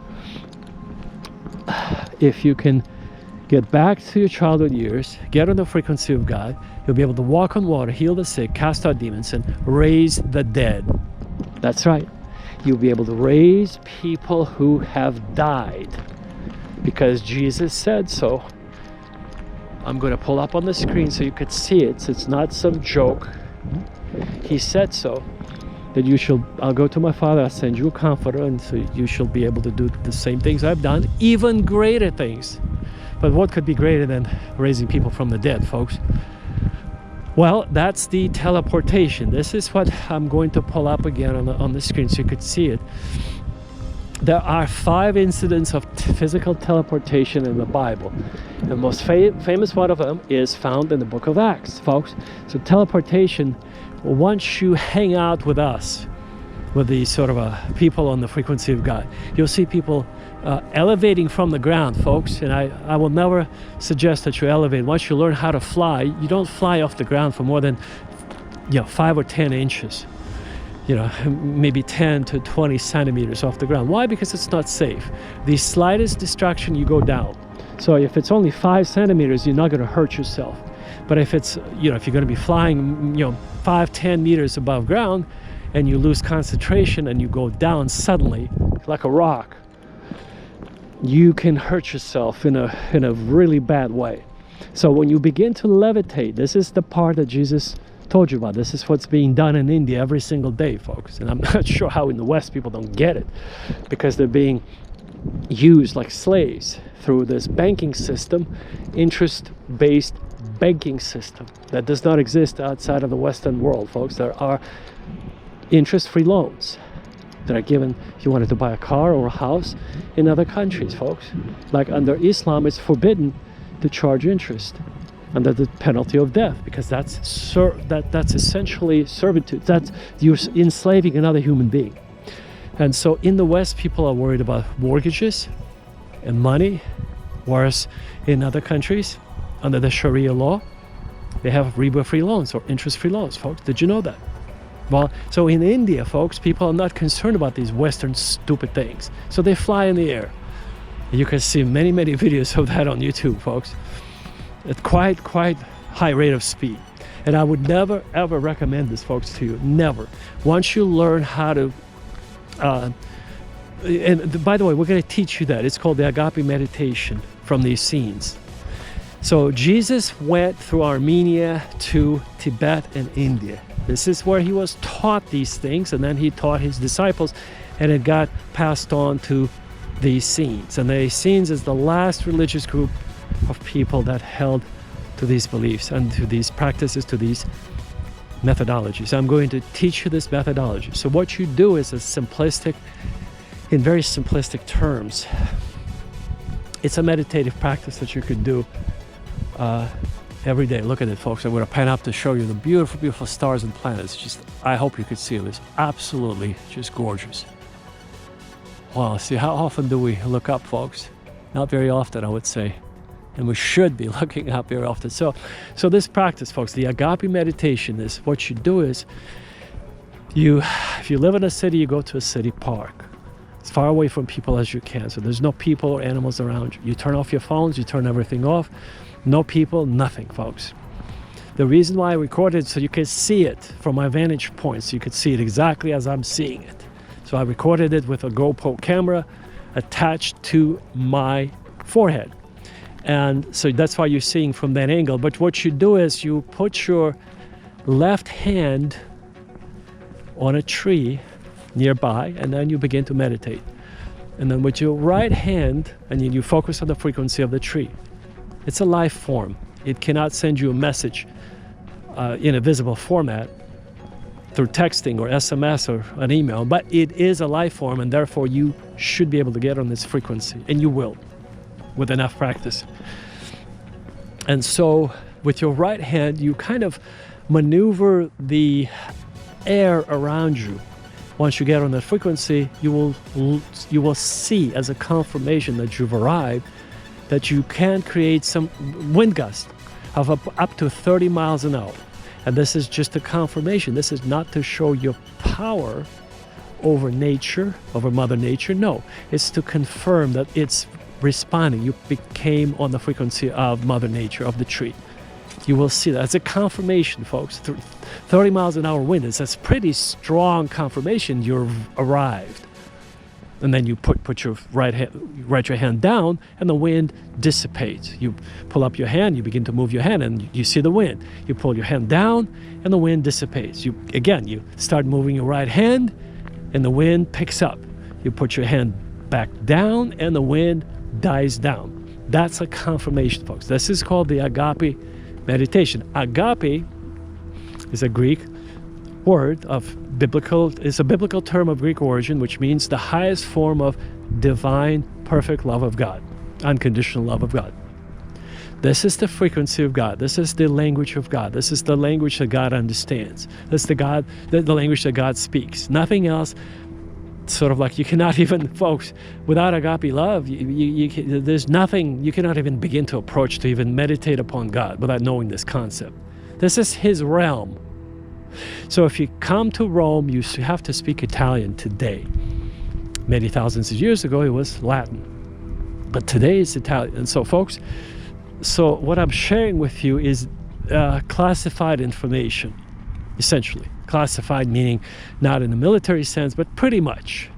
If you can get back to your childhood years, get on the frequency of God, you'll be able to walk on water, heal the sick, cast out demons, and raise the dead. That's right. You'll be able to raise people who have died, because Jesus said so. I'm going to pull up on the screen so you could see it. So it's not some joke. He said so, that I'll go to my Father, I'll send you a comforter, and so you shall be able to do the same things I've done, even greater things. But what could be greater than raising people from the dead, folks? Well, that's the teleportation. This is what I'm going to pull up again on the screen so you could see it. There are 5 incidents of physical teleportation in the Bible. The most famous one of them is found in the book of Acts, folks. So teleportation, once you hang out with us, with these sort of people on the frequency of God, you'll see people elevating from the ground, folks. And I will never suggest that you elevate. Once you learn how to fly, you don't fly off the ground for more than 5 or 10 inches. Maybe 10 to 20 centimeters off the ground. Why? Because it's not safe. The slightest distraction, you go down. So if it's only 5 centimeters, you're not going to hurt yourself. But if it's, if you're going to be flying, 5-10 meters above ground, and you lose concentration and you go down suddenly like a rock, you can hurt yourself in a really bad way. So when you begin to levitate, this is the part that Jesus told you about. This is what's being done in India every single day, folks. And I'm not sure how in the West people don't get it, because they're being used like slaves through this banking system, interest-based banking system that does not exist outside of the Western world, folks. There are interest-free loans that are given if you wanted to buy a car or a house in other countries, folks. Like under Islam, it's forbidden to charge interest under the penalty of death, because that's essentially servitude. That's you're enslaving another human being. And so in the West, people are worried about mortgages and money, whereas in other countries, under the Sharia law, they have riba-free loans or interest-free loans, folks. Did you know that? Well, so in India, folks, people are not concerned about these Western stupid things. So they fly in the air. You can see many, many videos of that on YouTube, folks. At quite high rate of speed. And I would never, ever recommend this, folks, to you. Never. Once you learn how to... and by the way, we're going to teach you that. It's called the agape meditation from the Essenes. So Jesus went through Armenia to Tibet and India. This is where he was taught these things, and then he taught his disciples, and it got passed on to the Essenes. And the Essenes is the last religious group of people that held to these beliefs and to these practices, to these methodologies. I'm going to teach you this methodology. So what you do is in very simplistic terms, it's a meditative practice that you could do every day. Look at it, folks. I'm going to pan up to show you the beautiful, beautiful stars and planets. I hope you could see them. It's absolutely just gorgeous. Wow, see, how often do we look up, folks? Not very often, I would say. And we should be looking up very often. So this practice, folks, the agape meditation is what you do is if you live in a city, you go to a city park. As far away from people as you can. So there's no people or animals around you. You turn off your phones, you turn everything off. No people, nothing, folks. The reason why I recorded it so you can see it from my vantage point, so you could see it exactly as I'm seeing it. So I recorded it with a GoPro camera attached to my forehead. And so that's why you're seeing from that angle. But what you do is you put your left hand on a tree nearby, and then you begin to meditate. And then with your right hand, and you focus on the frequency of the tree. It's a life form. It cannot send you a message in a visible format through texting or SMS or an email, but it is a life form, and therefore you should be able to get on this frequency, and you will with enough practice. And so with your right hand, you kind of maneuver the air around you. Once you get on that frequency, you will see as a confirmation that you've arrived that you can create some wind gust of up to 30 miles an hour. And this is just a confirmation. This is not to show your power over nature, over Mother Nature. No, it's to confirm that it's responding. You became on the frequency of Mother Nature, of the tree. You will see that. It's a confirmation, folks. 30 miles an hour wind is a pretty strong confirmation you've arrived. And then you put your right hand down, and the wind dissipates. You pull up your hand, you begin to move your hand, and you see the wind. You pull your hand down, and the wind dissipates. You start moving your right hand, and the wind picks up. You put your hand back down, and the wind dies down. That's a confirmation, folks. This is called the agape meditation. Agape is a Greek word it's a biblical term of Greek origin, which means the highest form of divine, perfect love of God, unconditional love of God. This is the frequency of God. This is the language of God. This is the language that God understands. This is the language that God speaks. Nothing else. Sort of like you cannot even, folks, without agape love, there's nothing, you cannot even begin to approach, to even meditate upon God without knowing this concept. This is his realm. So if you come to Rome, you have to speak Italian today. Many thousands of years ago, it was Latin. But today it's Italian. And so, folks, what I'm sharing with you is classified information, essentially. Classified meaning not in the military sense, but pretty much,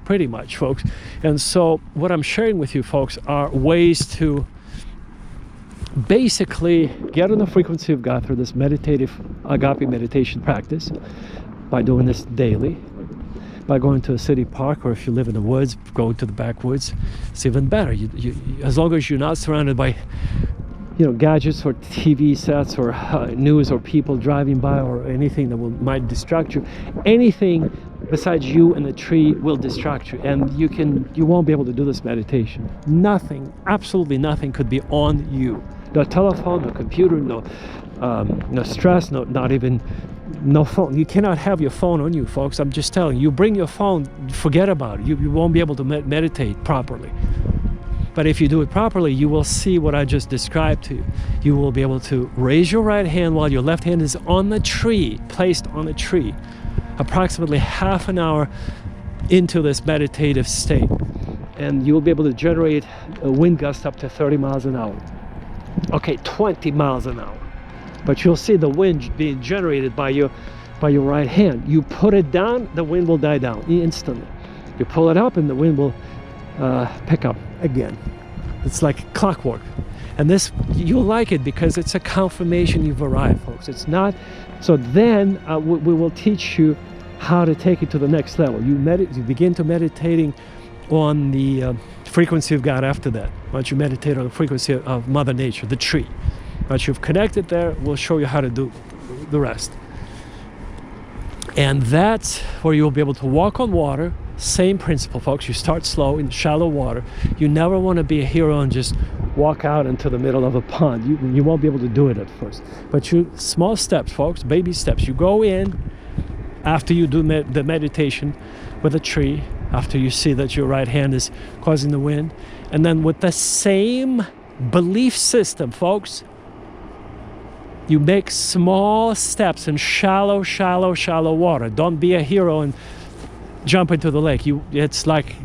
folks. And so what I'm sharing with you, folks, are ways to basically get on the frequency of God through this meditative agape meditation practice by doing this daily, by going to a city park, or if you live in the woods, go to the backwoods. It's even better. You as long as you're not surrounded by gadgets or TV sets or news or people driving by or anything that might distract you. Anything besides you and the tree will distract you, and you won't be able to do this meditation. Nothing, absolutely nothing could be on you. No telephone, no computer, no stress, no phone. You cannot have your phone on you, folks. I'm just telling you. You bring your phone, forget about it. You won't be able to meditate properly. But if you do it properly, you will see what I just described to you. You will be able to raise your right hand while your left hand is on the tree, placed on the tree. approximately half an hour into this meditative state, and you'll be able to generate a wind gust up to 30 miles an hour. Okay, 20 miles an hour. But you'll see the wind being generated by your right hand. You put it down, the wind will die down instantly. You pull it up and the wind will pick up again. It's like clockwork. And this, you'll like it because it's a confirmation you've arrived, folks. It's not. So then we will teach you how to take it to the next level. You begin to meditating on the frequency of God after that. Once you meditate on the frequency of Mother Nature, the tree. Once you've connected there, we'll show you how to do the rest. And that's where you'll be able to walk on water. Same principle, folks. You start slow in shallow water. You never want to be a hero and just walk out into the middle of a pond. You won't be able to do it at first. But small steps, folks, baby steps. You go in after you do the meditation with a tree, after you see that your right hand is causing the wind. And then with the same belief system, folks, you make small steps in shallow water. Don't be a hero and jump into the lake. It's like,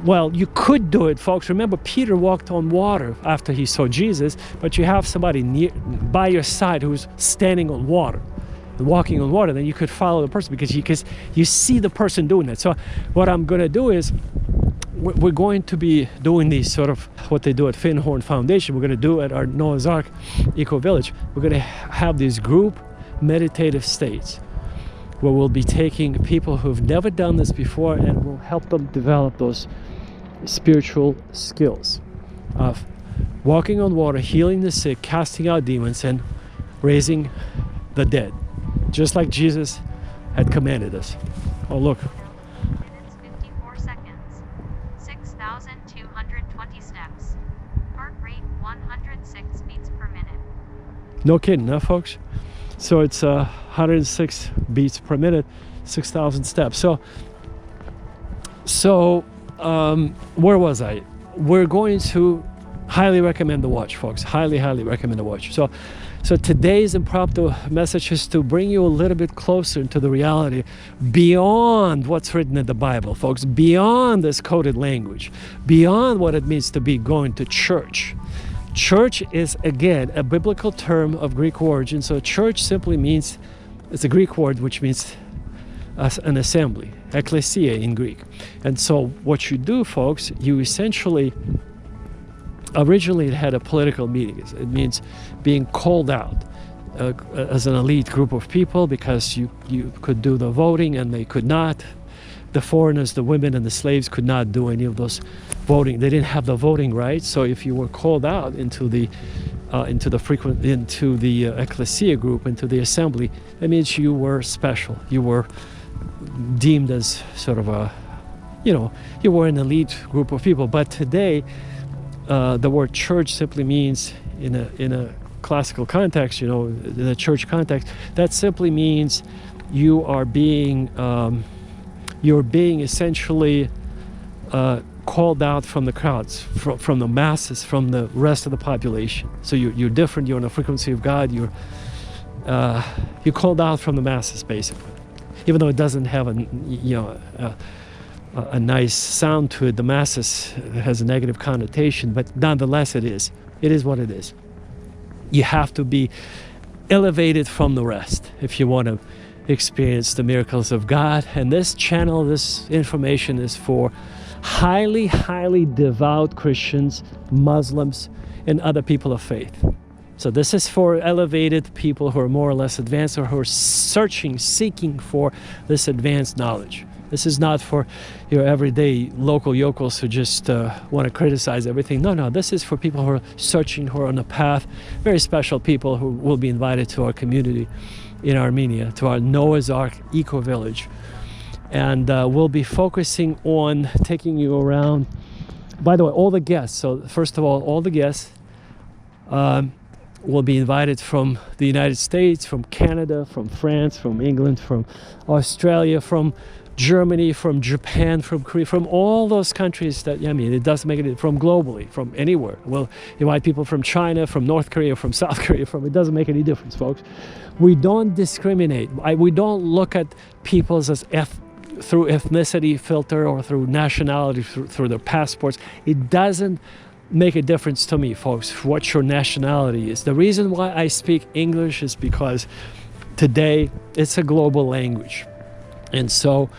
well, you could do it, folks. Remember, Peter walked on water after he saw Jesus, but you have somebody by your side who's standing on water, walking on water. Then you could follow the person because you see the person doing it. So what I'm going to do is we're going to be doing these sort of what they do at Finhorn Foundation. We're going to do at our Noah's Ark Ecovillage. We're going to have these group meditative states where we'll be taking people who've never done this before and we'll help them develop those spiritual skills of walking on water, healing the sick, casting out demons, and raising the dead, just like Jesus had commanded us. Oh, look. Minutes 54 seconds. 6,220 steps. Heart rate 106 beats per minute. No kidding, huh, folks? So it's 106 beats per minute, 6,000 steps. So where was I? We're going to highly recommend the watch, folks. Highly recommend the watch. So today's impromptu message is to bring you a little bit closer into the reality beyond what's written in the Bible, folks, beyond this coded language, beyond what it means to be going to church. Church is, again, a biblical term of Greek origin. So church simply means, it's a Greek word which means an assembly, ecclesia in Greek. And so what you do, folks, you essentially, originally it had a political meaning. It means being called out as an elite group of people because you could do the voting and they could not. The foreigners, the women and the slaves could not do any of those voting. They didn't have the voting rights. So if you were called out into the ecclesia group, into the assembly, that means you were special. You were deemed as sort of you were an elite group of people. But today, the word church simply means, in a classical context, in a church context, that simply means you're being essentially called out from the crowds, from the masses, from the rest of the population. So you're different. You're on the frequency of God. You're called out from the masses, basically. Even though it doesn't have a nice sound to it, the masses has a negative connotation. But nonetheless, it is what it is. You have to be elevated from the rest if you want to experience the miracles of God. And this channel, this information is for highly devout Christians, Muslims, and other people of faith. So this is for elevated people who are more or less advanced or who are seeking for this advanced knowledge. This is not for your everyday local yokels who just want to criticize everything. No, this is for people who are searching, who are on a path, very special people who will be invited to our community in Armenia, to our Noah's Ark Ecovillage. And we'll be focusing on taking you around. By the way, all the guests, so first of all the guests will be invited from the United States, from Canada, from France, from England, from Australia, from Germany, from Japan, from Korea, from all those countries that, I mean, it doesn't make it, from globally, from anywhere. Well, you invite people from China, from North Korea, from South Korea, it doesn't make any difference, folks. We don't discriminate. We don't look at people's as through ethnicity filter or through nationality, through their passports. It doesn't make a difference to me, folks, what your nationality is. The reason why I speak English is because today it's a global language. And so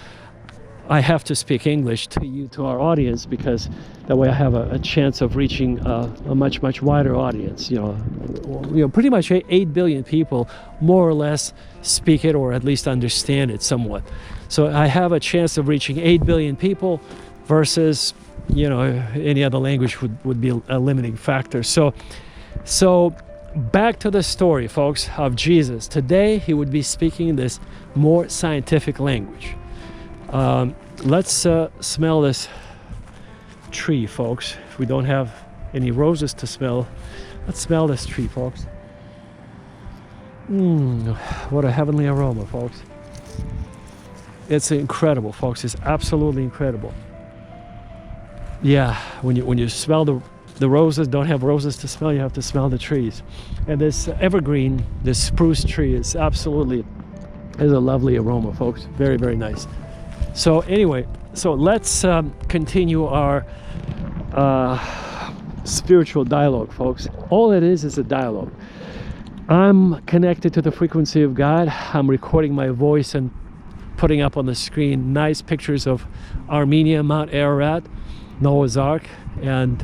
I have to speak English to you, to our audience, because that way I have a chance of reaching a much, much wider audience. You know, pretty much 8 billion people more or less speak it, or at least understand it somewhat. So I have a chance of reaching 8 billion people versus, you know, any other language would be a limiting factor. So back to the story, folks, of Jesus. Today he would be speaking this more scientific language. Let's smell this tree, folks. If we don't have any roses to smell, let's smell this tree, folks. What a heavenly aroma, folks. It's incredible, folks. It's absolutely incredible. Yeah, when you smell the roses, don't have roses to smell, you have to smell the trees. And this evergreen, this spruce tree is absolutely, is a lovely aroma, folks. Very, very nice. So anyway, so let's continue our spiritual dialogue, folks. All it is a dialogue. I'm connected to the frequency of God. I'm recording my voice and putting up on the screen nice pictures of Armenia, Mount Ararat, Noah's Ark, and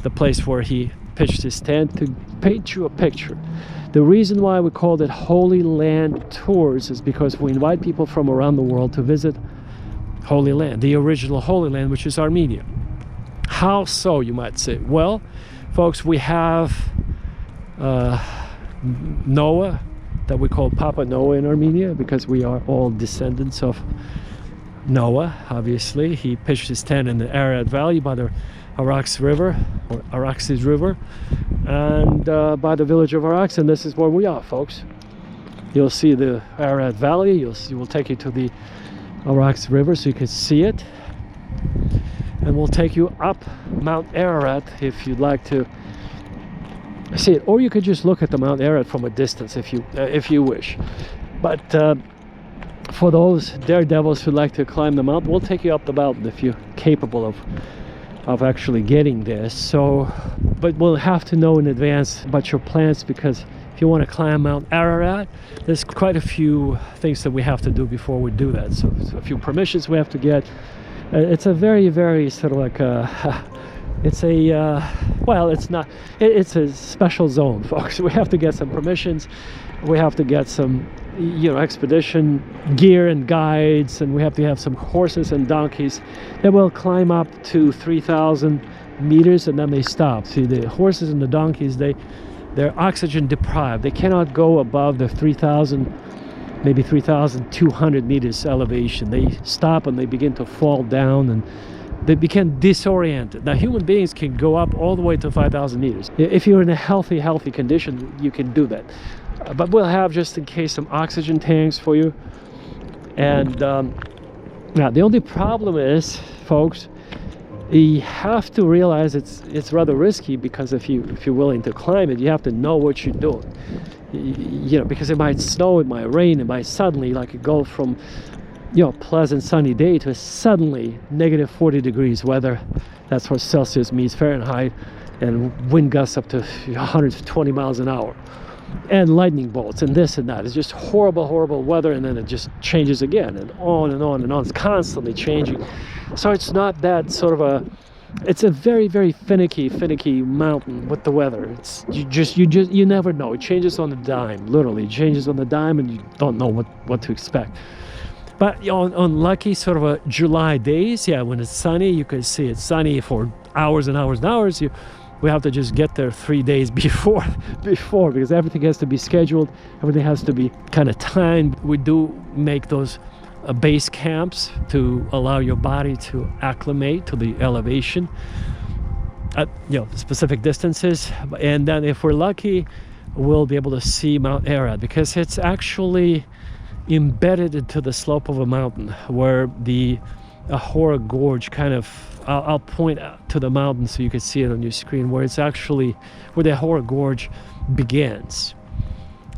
the place where he pitched his tent, to paint you a picture. The reason why we called it Holy Land Tours is because we invite people from around the world to visit Holy Land, the original Holy Land, which is Armenia. How so, you might say? Well, folks, we have Noah, that we call Papa Noah in Armenia, because we are all descendants of Noah. Obviously, he pitched his tent in the Ararat Valley by the Arax River, or Araxes River, and by the village of Arax, and this is where we are, folks. You'll see the Ararat Valley. We'll take you to the Arax River so you can see it, and we'll take you up Mount Ararat if you'd like to see it, or you could just look at the Mount Ararat from a distance if you wish. But for those daredevils who like to climb the mountain, we'll take you up the mountain if you're capable of actually getting there. So, but we'll have to know in advance about your plans, because if you want to climb Mount Ararat, there's quite a few things that we have to do before we do that. So a few permissions we have to get. It's a very, very sort of like it's a well, it's not, it's a special zone, folks. We have to get some permissions, we have to get some, you know, expedition gear and guides, and we have to have some horses and donkeys that will climb up to 3,000 meters and then they stop. See, the horses and the donkeys, they're oxygen deprived. They cannot go above the 3,000, maybe 3,200 meters elevation. They stop and they begin to fall down, and they become disoriented. Now, human beings can go up all the way to 5,000 meters. If you're in a healthy condition, you can do that. But we'll have, just in case, some oxygen tanks for you. And now, the only problem is, folks, you have to realize it's rather risky, because if you're willing to climb it, you have to know what you're doing. You know, because it might snow, it might rain, it might suddenly, like, go from, you know, pleasant sunny day to suddenly negative 40 degrees weather. That's what Celsius means Fahrenheit, and wind gusts up to 120 miles an hour, and lightning bolts and this and that. It's just horrible, horrible weather, and then it just changes again, and on and on and on. It's constantly changing. So it's not that sort of it's a very, very finicky mountain with the weather. It's you never know. It changes on the dime, literally. It changes on the dime, and you don't know what to expect. But on lucky sort of July days, yeah, when it's sunny, you can see it's sunny for hours and hours and hours. We have to just get there 3 days before, because everything has to be scheduled. Everything has to be kind of timed. We do make those base camps to allow your body to acclimate to the elevation at, you know, specific distances. And then if we're lucky, we'll be able to see Mount Ararat, because it's actually embedded into the slope of a mountain where the Ahora Gorge kind of, I'll point out to the mountain so you can see it on your screen, where it's actually, where the Ahora Gorge begins.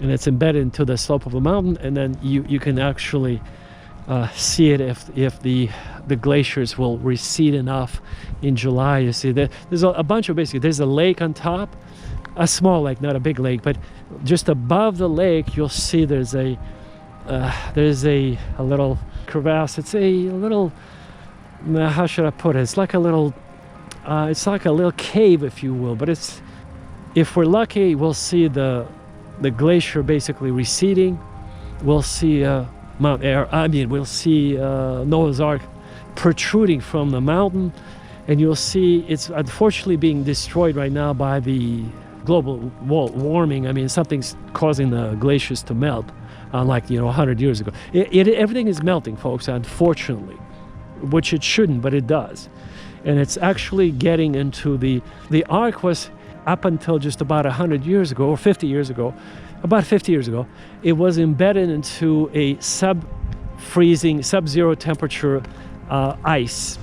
And it's embedded into the slope of a mountain, and then you can actually see it if the glaciers will recede enough in July. You see there's a bunch of, basically, there's a lake on top, a small lake, not a big lake, but just above the lake you'll see there's a little crevasse. It's a little, how should I put it? It's like a little cave, if you will. But it's, if we're lucky, we'll see the glacier basically receding. We'll see we'll see Noah's Ark protruding from the mountain, and you'll see it's unfortunately being destroyed right now by the global warming. I mean, something's causing the glaciers to melt. Unlike 100 years ago, everything is melting, folks, unfortunately, which it shouldn't, but it does. And it's actually getting into the Ark was, up until just about 100 years ago, or 50 years ago, about 50 years ago, it was embedded into a sub-freezing, sub-zero temperature ice,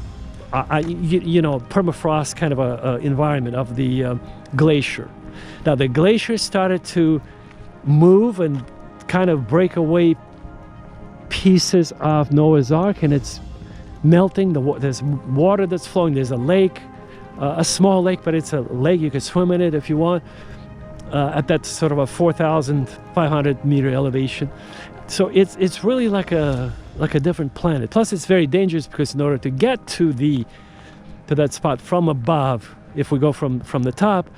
permafrost kind of a environment of the glacier. Now the glacier started to move and kind of break away pieces of Noah's Ark, and it's melting. There's water that's flowing. There's a lake, a small lake, but it's a lake. You can swim in it if you want, at that sort of a 4,500 meter elevation. So it's really like a different planet. Plus it's very dangerous, because in order to get to that spot from above, if we go from the top,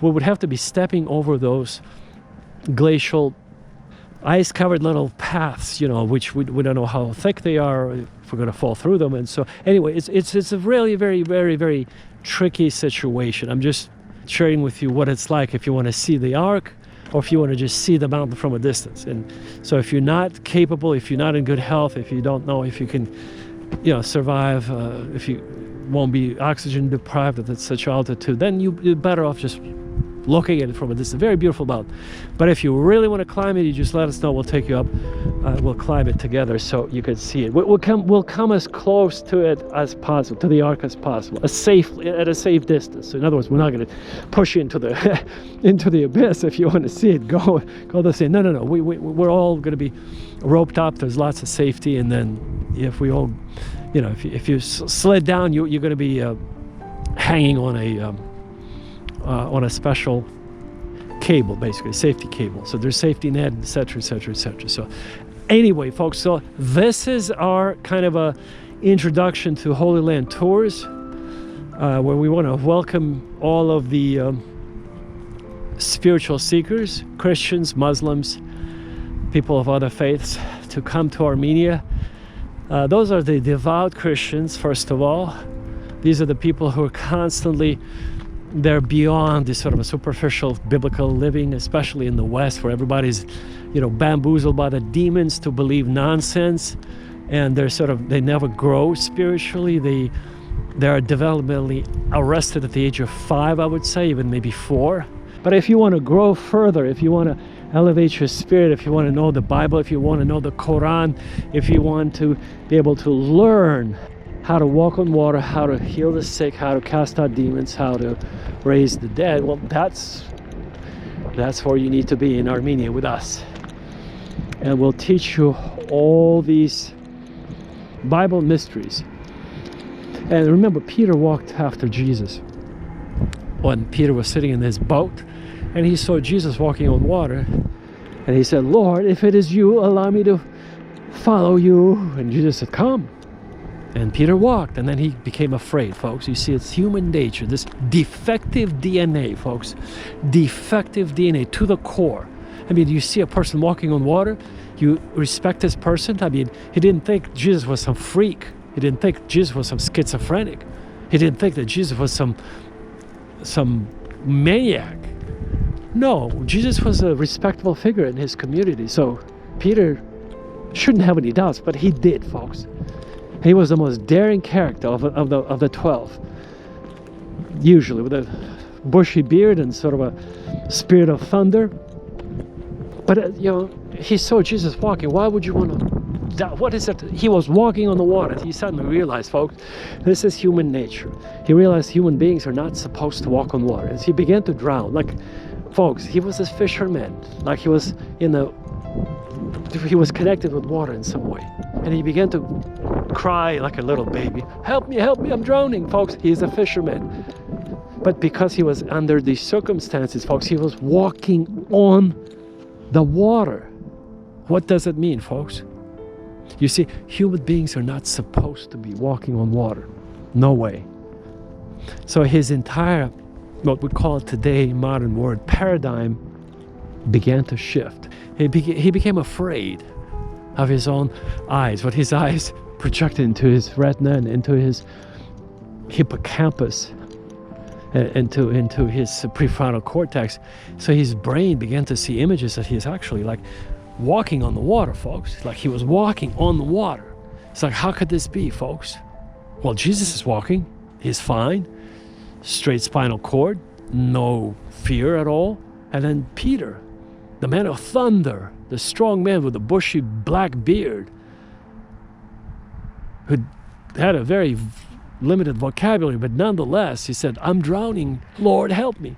we would have to be stepping over those glacial ice-covered little paths, which we don't know how thick they are, if we're going to fall through them. And so anyway, it's a really very, very, very tricky situation. I'm just sharing with you what it's like if you want to see the Ark, or if you want to just see the mountain from a distance. And so if you're not capable, if you're not in good health, if you don't know if you can survive, if you won't be oxygen deprived at such altitude, then you're better off just looking at it from a distance. Very beautiful mountain. But if you really want to climb it, you just let us know. We'll take you up. We'll climb it together so you can see it. We'll come as close to it as possible, to the Ark as possible, at a safe distance. So in other words, we're not going to push you into the into the abyss. If you want to see it, go the same. No. We're all going to be roped up. There's lots of safety, and then if we all, if you slid down, you're going to be hanging on a special cable, basically safety cable. So there's safety net, etc., etc., etc. So anyway, folks, so this is our kind of a introduction to Holy Land tours, where we want to welcome all of the spiritual seekers, Christians, Muslims, people of other faiths, to come to Armenia. Those are the devout Christians, first of all. These are the people who are constantly, they're beyond this sort of a superficial biblical living, especially in the West, where everybody's, bamboozled by the demons to believe nonsense, and they never grow spiritually. They are developmentally arrested at the age of 5, I would say, even maybe 4. But if you want to grow further, if you want to elevate your spirit, if you want to know the Bible, if you want to know the Quran, if you want to be able to learn how to walk on water, how to heal the sick, how to cast out demons, how to raise the dead, well, that's where you need to be, in Armenia with us. And we'll teach you all these Bible mysteries. And remember, Peter walked after Jesus. When Peter was sitting in his boat and he saw Jesus walking on water, and he said, "Lord, if it is you, allow me to follow you." And Jesus said, "Come." And Peter walked, and then he became afraid, folks. You see, it's human nature, this defective DNA, folks. Defective DNA to the core. I mean, you see a person walking on water, you respect this person. I mean, he didn't think Jesus was some freak. He didn't think Jesus was some schizophrenic. He didn't think that Jesus was some maniac. No, Jesus was a respectable figure in his community. So Peter shouldn't have any doubts, but he did, folks. He was the most daring character of the 12, usually with a bushy beard and sort of a spirit of thunder. But he saw Jesus walking. Why would you want to? What is it? He was walking on the water. He suddenly realized, folks, this is human nature. He realized human beings are not supposed to walk on water. As he began to drown, like, folks, he was a fisherman. Like he was connected with water in some way. And he began to cry like a little baby. Help me, I'm drowning, folks. He's a fisherman. But because he was under these circumstances, folks, he was walking on the water. What does it mean, folks? You see, human beings are not supposed to be walking on water. No way. So his entire, what we call today, modern word, paradigm began to shift. He became afraid of his own eyes, what his eyes projected into his retina and into his hippocampus, into his prefrontal cortex. So his brain began to see images that he's actually like walking on the water, folks. Like he was walking on the water. It's like, how could this be, folks? Well, Jesus is walking. He's fine. Straight spinal cord. No fear at all. And then Peter, the man of thunder, the strong man with the bushy black beard, who had a very limited vocabulary, but nonetheless, he said, I'm drowning. Lord, help me.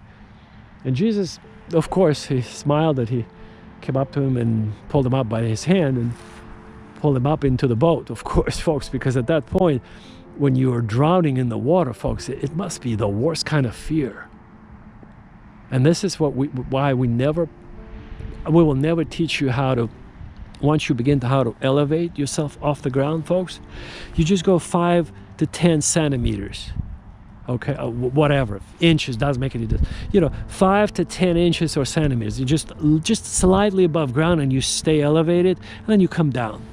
And Jesus, of course, he smiled that he came up to him and pulled him up by his hand and pulled him up into the boat, of course, folks, because at that point, when you are drowning in the water, folks, it must be the worst kind of fear. And this is why we will never teach you how to, once you begin to how to elevate yourself off the ground, folks, you just go 5 to 10 centimeters. Okay, whatever, inches, doesn't make any difference. 5 to 10 inches or centimeters. You just slightly above ground, and you stay elevated, and then you come down.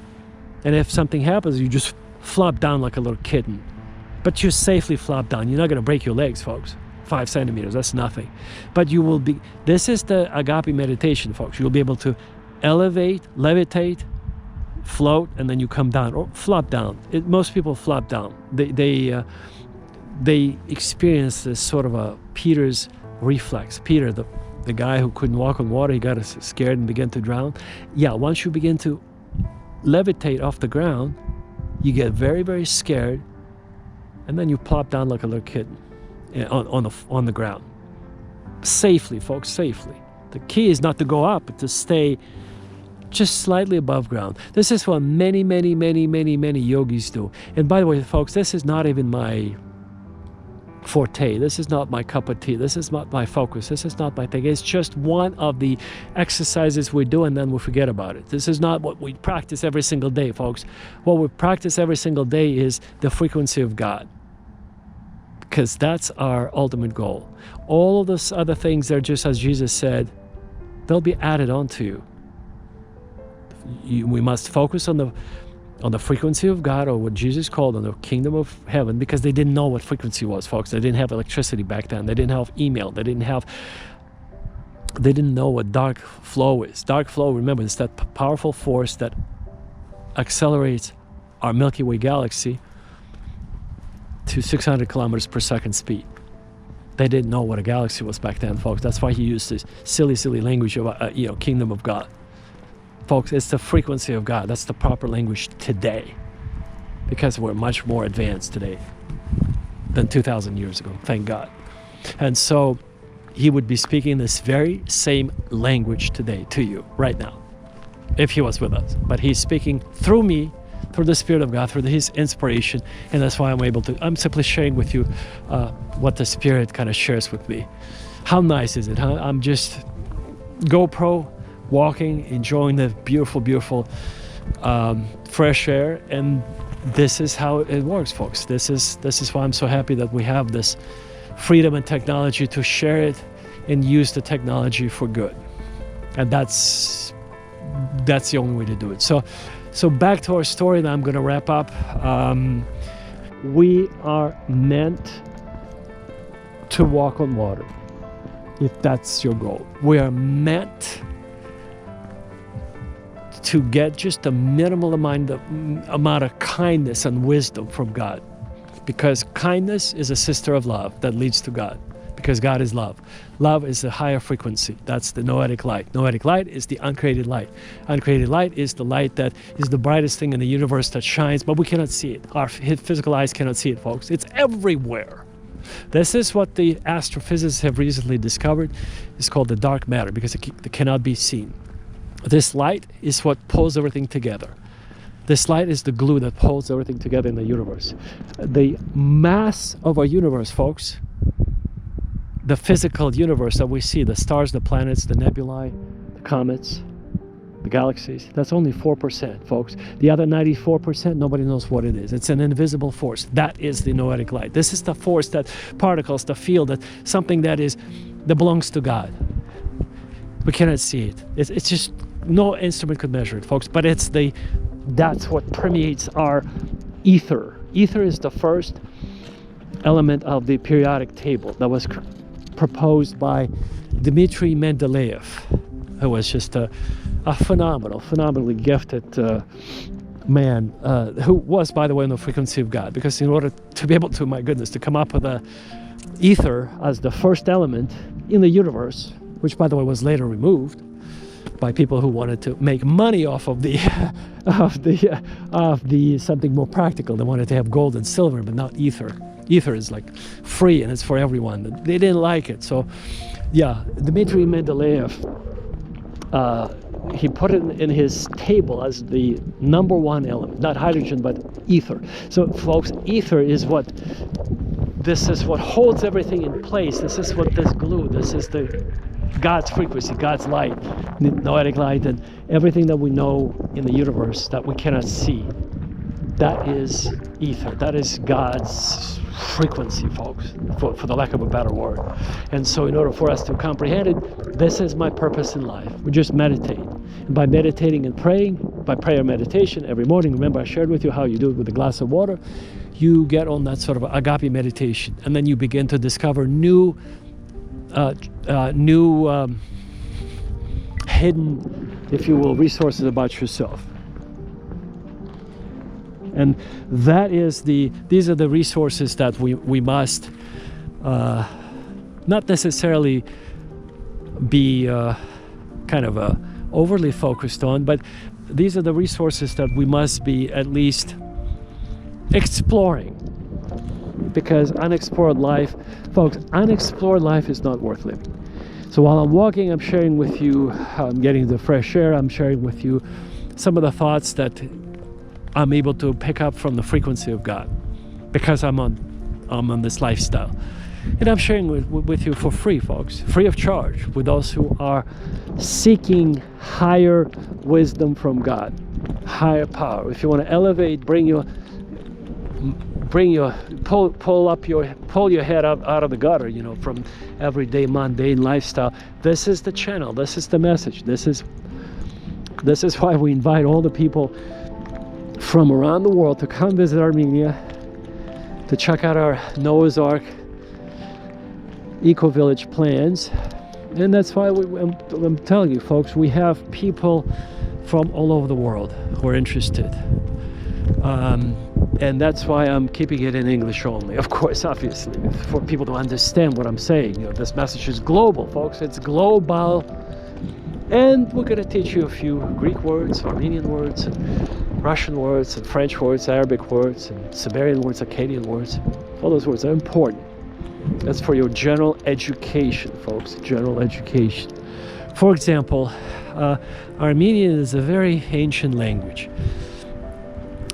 And if something happens, you just flop down like a little kitten. But you safely flop down. You're not going to break your legs, folks. 5 centimeters, that's nothing. But you will be, this is the agape meditation, folks. You'll be able to elevate, levitate, float, and then you come down, or flop down. Most people flop down. They experience this sort of a Peter's reflex. Peter, the guy who couldn't walk on water, he got scared and began to drown. Yeah, once you begin to levitate off the ground, you get very, very scared, and then you plop down like a little kitten on the ground. Safely, folks, safely. The key is not to go up, but to stay just slightly above ground. This is what many, many, many, many, many yogis do. And by the way, folks, this is not even my forte. This is not my cup of tea. This is not my focus. This is not my thing. It's just one of the exercises we do, and then we forget about it. This is not what we practice every single day, folks. What we practice every single day is the frequency of God, because that's our ultimate goal. All of those other things are just, as Jesus said, they'll be added on to you. We must focus on the frequency of God, or what Jesus called on the kingdom of heaven, because they didn't know what frequency was, folks. They didn't have electricity back then. They didn't have email. They didn't know what dark flow is. Dark flow, remember, is that powerful force that accelerates our Milky Way galaxy to 600 kilometers per second speed. They didn't know what a galaxy was back then, folks. That's why he used this silly language of, kingdom of God. Folks, it's the frequency of God. That's the proper language today, because we're much more advanced today than 2,000 years ago, thank God. And so he would be speaking this very same language today to you right now, if he was with us. But he's speaking through me, through the Spirit of God, through his inspiration, and that's why I'm simply sharing with you what the Spirit kind of shares with me. How nice is it, huh? I'm just GoPro walking, enjoying the beautiful fresh air, and this is how it works, folks. This is why I'm so happy that we have this freedom and technology to share it and use the technology for good. And that's the only way to do it. So back to our story, that I'm going to wrap up. We are meant to walk on water, if that's your goal. We are meant to get just a minimal amount of kindness and wisdom from God, because kindness is a sister of love that leads to God. because God is love. Love is a higher frequency. That's the noetic light. Noetic light is the uncreated light. Uncreated light is the light that is the brightest thing in the universe that shines, but we cannot see it. Our physical eyes cannot see it, folks. It's everywhere. This is what the astrophysicists have recently discovered. It's called the dark matter, because it cannot be seen. This light is what pulls everything together. This light is the glue that holds everything together in the universe. The mass of our universe, folks, the physical universe that we see, the stars, the planets, the nebulae, the comets, the galaxies, that's only 4%, folks. The other 94%, nobody knows what it is. It's an invisible force. That is the noetic light. This is the force, that particles, the field, that something that belongs to God. We cannot see it. It's just, no instrument could measure it, folks. But that's what permeates our ether. Ether is the first element of the periodic table that was proposed by Dmitry Mendeleev, who was just a phenomenally gifted man, who was, by the way, on the frequency of God. Because in order to be able to, my goodness, to come up with the ether as the first element in the universe, which, by the way, was later removed by people who wanted to make money off of the something more practical. They wanted to have gold and silver, but not ether. Ether is like free and it's for everyone. They didn't like it. So, yeah, Dmitry Mendeleev, he put it in his table as the number one element, not hydrogen, but ether. So, folks, ether is this is what holds everything in place. This is this glue. This is God's frequency, God's light, noetic light, and everything that we know in the universe that we cannot see. That is ether. That is God's frequency, folks, for the lack of a better word. And so in order for us to comprehend it, this is my purpose in life. We just meditate. And by meditating and praying, by prayer meditation every morning, remember I shared with you how you do it with a glass of water, you get on that sort of agape meditation. And then you begin to discover new hidden, if you will, resources about yourself. And these are the resources that we must not necessarily be overly focused on, but these are the resources that we must be at least exploring. Because unexplored life, folks, unexplored life is not worth living. So while I'm walking, I'm sharing with you, I'm getting the fresh air, I'm sharing with you some of the thoughts that I'm able to pick up from the frequency of God, because I'm on this lifestyle. And I'm sharing with you for free, folks, free of charge, with those who are seeking higher wisdom from God, higher power. If you want to elevate, pull your head out of the gutter, from everyday mundane lifestyle. This is the channel. This is the message. This is why we invite all the people from around the world to come visit Armenia, to check out our Noah's Ark Ecovillage plans. And that's why I'm telling you, folks, we have people from all over the world who are interested. And that's why I'm keeping it in English only, of course, obviously, for people to understand what I'm saying. This message is global, folks. It's global. And we're going to teach you a few Greek words, Armenian words, and Russian words, and French words, Arabic words, and Sumerian words, Akkadian words. All those words are important. That's for your general education, folks, general education. For example, Armenian is a very ancient language.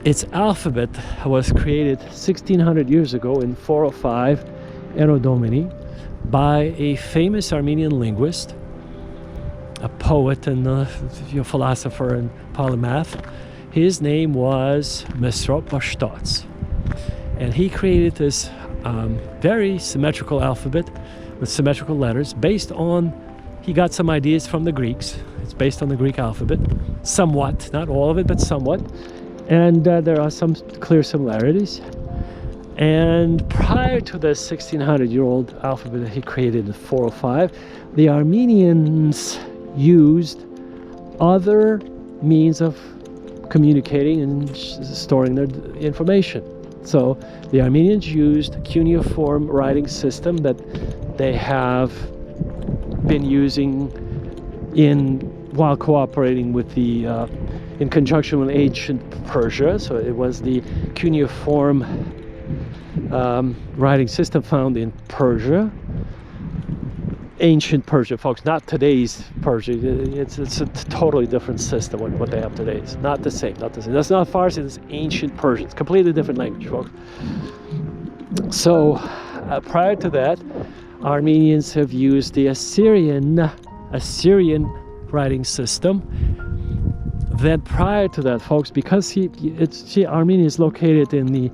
Its alphabet was created 1600 years ago in 405 Anno Domini by a famous Armenian linguist, a poet and a philosopher and polymath. His name was Mesrop Vashtots. And he created this very symmetrical alphabet with symmetrical letters he got some ideas from the Greeks. It's based on the Greek alphabet, somewhat, not all of it, but somewhat. And there are some clear similarities. And prior to the 1600-year-old alphabet that he created in 405, the Armenians used other means of communicating and storing their information. So the Armenians used a cuneiform writing system that they have been using while cooperating with in conjunction with ancient Persia. So it was the cuneiform writing system found in Persia. Ancient Persia, folks, not today's Persia. It's a totally different system. What they have today is not the same. That's not Farsi. It's ancient Persian. It's a completely different language, folks. So prior to that, Armenians have used the Assyrian writing system. Then prior to that, folks, because Armenia is located in the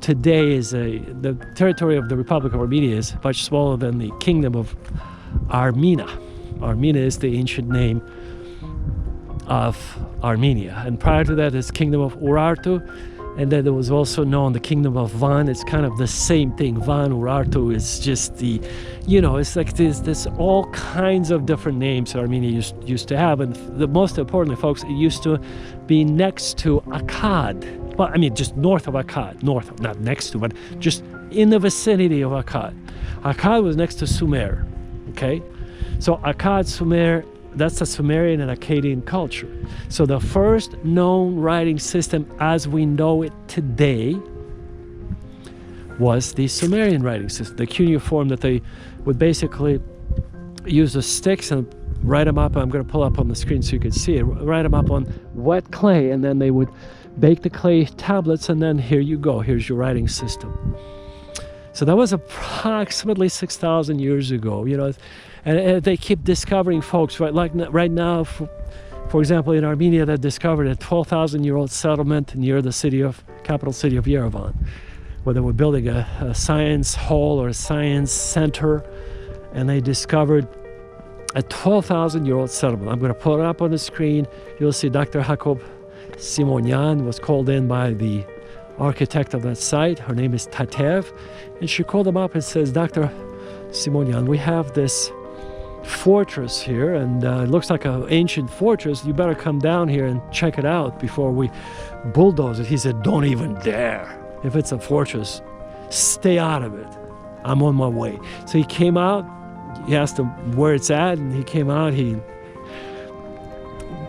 today is the territory of the Republic of Armenia is much smaller than the Kingdom of Armenia. Armenia is the ancient name of Armenia, and prior to that is Kingdom of Urartu, and then there was also known the Kingdom of Van. It's kind of the same thing. Van, Urartu is just it's like there's all kinds of different names that Armenia used to have, and most importantly, folks, it used to be next to Akkad. Well, I mean, just north of Akkad. Not next to, but just in the vicinity of Akkad. Akkad was next to Sumer, okay? So Akkad, Sumer, that's the Sumerian and Akkadian culture. So the first known writing system as we know it today was the Sumerian writing system, the cuneiform that they would basically use the sticks and write them up. I'm going to pull up on the screen so you can see it. Write them up on wet clay, and then they would bake the clay tablets, and then here you go. Here's your writing system. So that was approximately 6,000 years ago, and they keep discovering, folks, right now, for example, in Armenia, they discovered a 12,000-year-old settlement near the capital city of Yerevan, where they were building a science hall or a science center, and they discovered a 12,000-year-old settlement. I'm going to put it up on the screen. You'll see Dr. Jakob Simonyan was called in by the architect of that site. Her name is Tatev, and she called him up and says, Dr. Simonyan, we have this fortress here, and it looks like an ancient fortress. You better come down here and check it out before we bulldoze it. He said, don't even dare. If it's a fortress, stay out of it. I'm on my way. So he came out. He asked him where it's at, and he came out. He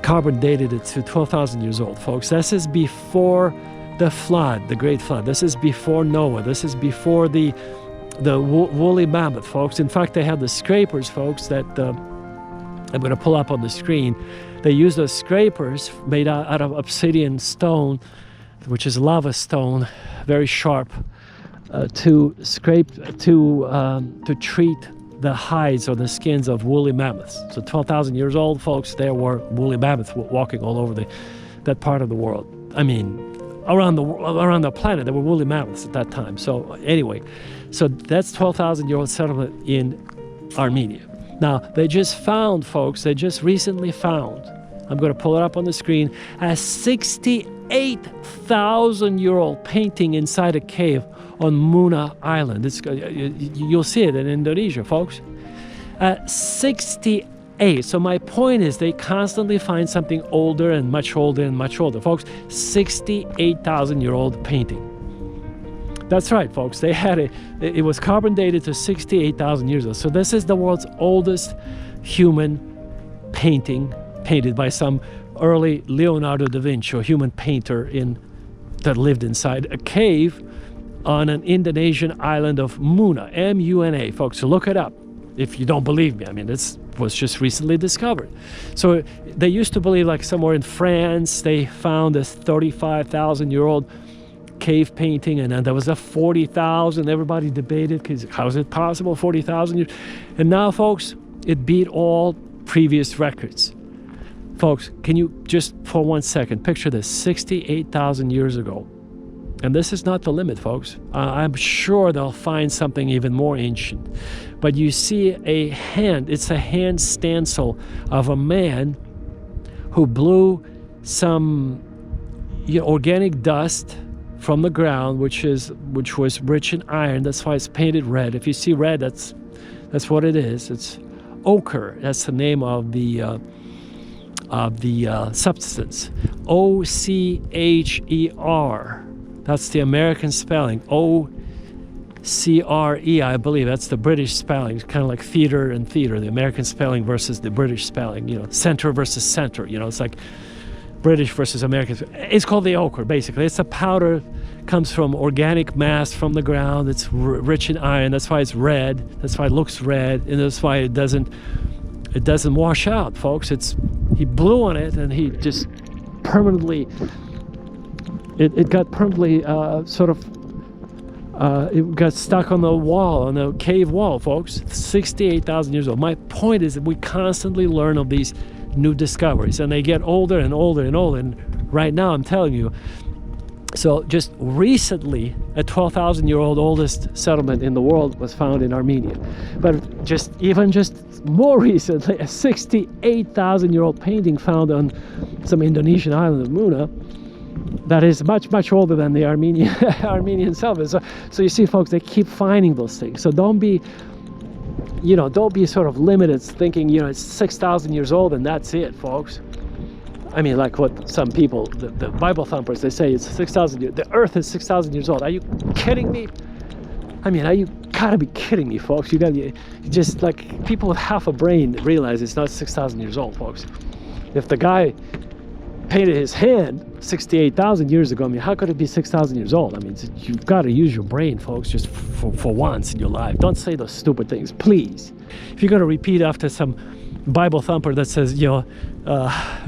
carbon dated it to 12,000 years old, folks. This is before the flood, the Great Flood. This is before Noah. This is before the woolly mammoth, folks. In fact, they have the scrapers, folks, that I'm going to pull up on the screen. They use those scrapers made out of obsidian stone, which is lava stone, very sharp, to treat the hides or the skins of woolly mammoths. So 12,000 years old, folks, there were woolly mammoths walking all over that part of the world. I mean, around the planet, there were woolly mammoths at that time. So anyway, so that's 12,000-year-old settlement in Armenia. Now, they just found, folks, they just recently found, I'm going to pull it up on the screen, a 68,000-year-old painting inside a cave on Muna Island. You'll see it in Indonesia, folks. 68. So my point is they constantly find something older and much older and much older. Folks, 68,000-year-old painting. That's right, folks. They had it was carbon dated to 68,000 years ago. So this is the world's oldest human painting, painted by some early Leonardo da Vinci, a human painter that lived inside a cave on an Indonesian island of Muna, M-U-N-A, folks. So look it up if you don't believe me. I mean, this was just recently discovered. So they used to believe, like somewhere in France, they found this 35,000-year-old cave painting, and then there was a 40,000. Everybody debated, because how is it possible, 40,000 years? And now, folks, it beat all previous records. Folks, can you just for 1 second picture this, 68,000 years ago? And this is not the limit, folks. I'm sure they'll find something even more ancient. But you see it's a hand stencil of a man who blew some organic dust from the ground, which was rich in iron. That's why it's painted red. If you see red, that's what it is. It's ochre. That's the name of the substance. O-C-H-E-R. That's the American spelling. O-C-H-E-R. I.C.E, I believe. That's the British spelling. It's kind of like theater and theater, the American spelling versus the British spelling, you know, center versus center, you know, it's like British versus American. It's called the ochre, basically. It's a powder, comes from organic mass from the ground. It's rich in iron. That's why it's red. That's why it looks red, and that's why it doesn't wash out, folks. He blew on it, and he just permanently, it got permanently it got stuck on the wall, on the cave wall, folks. 68,000 years old. My point is that we constantly learn of these new discoveries, and they get older and older and older. And right now, I'm telling you, so just recently, a 12,000-year-old oldest settlement in the world was found in Armenia. But just more recently, a 68,000-year-old painting found on some Indonesian island of Muna that is much, much older than the Armenian settlement. So you see, folks, they keep finding those things. So don't be sort of limited thinking, it's 6,000 years old and that's it, folks. I mean, like what some people, the Bible thumpers, they say it's 6,000 years. The earth is 6,000 years old. Are you kidding me? I mean, you gotta be kidding me, folks. You just like people with half a brain realize it's not 6,000 years old, folks. If the guy painted his hand 68,000 years ago, I mean, how could it be 6,000 years old? I mean, you've got to use your brain, folks, just for once in your life. Don't say those stupid things, please. If you're going to repeat after some Bible thumper that says,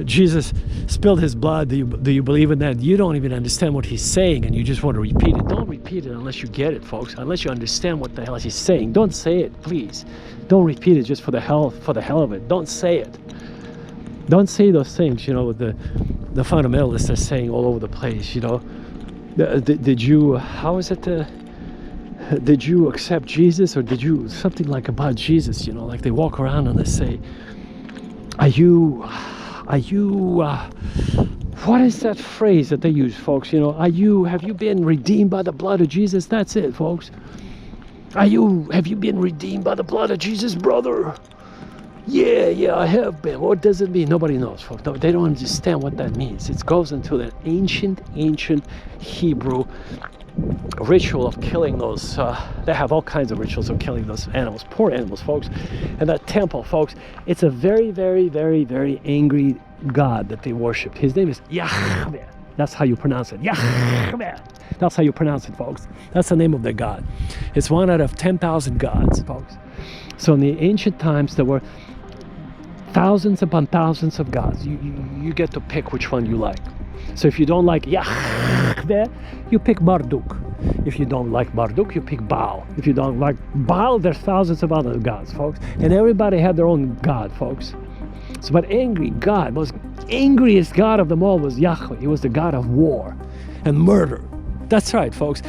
Jesus spilled his blood, do you believe in that? You don't even understand what he's saying, and you just want to repeat it. Don't repeat it unless you get it, folks. Unless you understand what the hell he's saying. Don't say it, please. Don't repeat it just for the hell of it. Don't say it. Don't say those things, with the fundamentalists are saying all over the place, Did you accept Jesus, or did you something like about Jesus, like they walk around and they say, are you what is that phrase that they use, folks? Have you been redeemed by the blood of Jesus? That's it, folks. Have you been redeemed by the blood of Jesus, brother? Yeah, I have been. What does it mean? Nobody knows, folks. No, they don't understand what that means. It goes into the ancient Hebrew ritual of killing those. They have all kinds of rituals of killing those animals, poor animals, folks. And that temple, folks, it's a very, very, very, very angry God that they worship. His name is Yahweh. That's how you pronounce it. Yahweh. That's how you pronounce it, folks. That's the name of their God. It's one out of 10,000 gods, folks. So in the ancient times, there were thousands upon thousands of gods. You get to pick which one you like. So if you don't like Yahweh, you pick Marduk. If you don't like Marduk, you pick Baal. If you don't like Baal, there's thousands of other gods, folks. And everybody had their own god, folks. So, but angry God, most angriest God of them all was Yahweh. He was the God of war and murder. That's right, folks.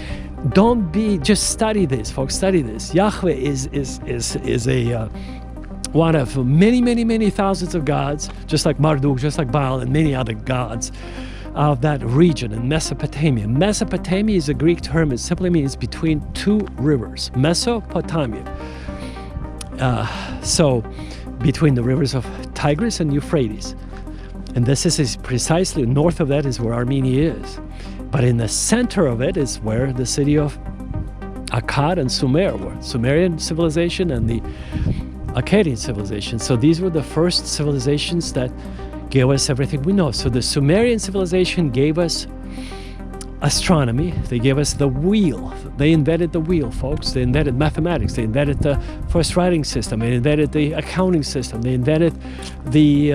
Just study this, folks. Study this. Yahweh is a one of many, many, many thousands of gods, just like Marduk, just like Baal, and many other gods of that region in Mesopotamia. Mesopotamia is a Greek term. It simply means between two rivers. Mesopotamia. So between the rivers of Tigris and Euphrates. And this is precisely north of that is where Armenia is. But in the center of it is where the city of Akkad and Sumer were. Sumerian civilization and the Akkadian civilization. So these were the first civilizations that gave us everything we know. So the Sumerian civilization gave us astronomy. They gave us the wheel. They invented the wheel, folks. They invented mathematics. They invented the first writing system. They invented the accounting system. They invented the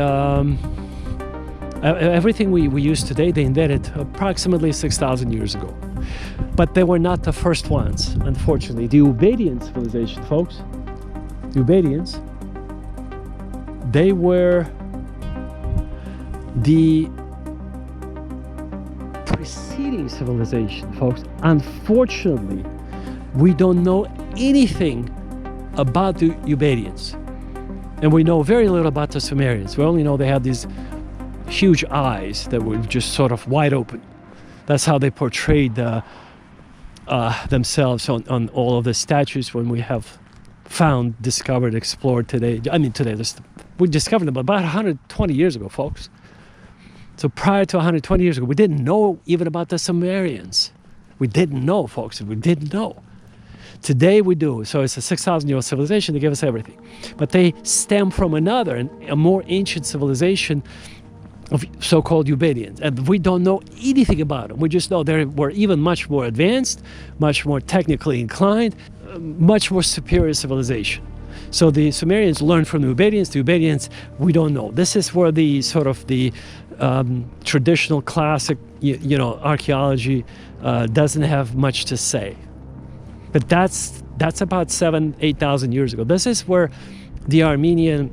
everything we use today. They invented approximately 6,000 years ago. But they were not the first ones, unfortunately. The Ubaidian civilization, folks, the Ubaidians, they were the preceding civilization, folks. Unfortunately, we don't know anything about the Ubaidians. And we know very little about the Sumerians. We only know they had these huge eyes that were just sort of wide open. That's how they portrayed themselves on all of the statues when we have found, discovered, explored today. I mean, today, we discovered them about 120 years ago, folks. So prior to 120 years ago, we didn't know even about the Sumerians. We didn't know, folks. We didn't know. Today we do. So it's a 6,000-year-old civilization. They give us everything. But they stem from another, and a more ancient civilization of so-called Ubedians. And we don't know anything about them. We just know they were even much more advanced, much more technically inclined, much more superior civilization. So the Sumerians learned from the Ubedians. The Ubedians, we don't know. This is where the sort of the traditional classic, archaeology doesn't have much to say. But that's about 8,000 years ago. This is where the Armenian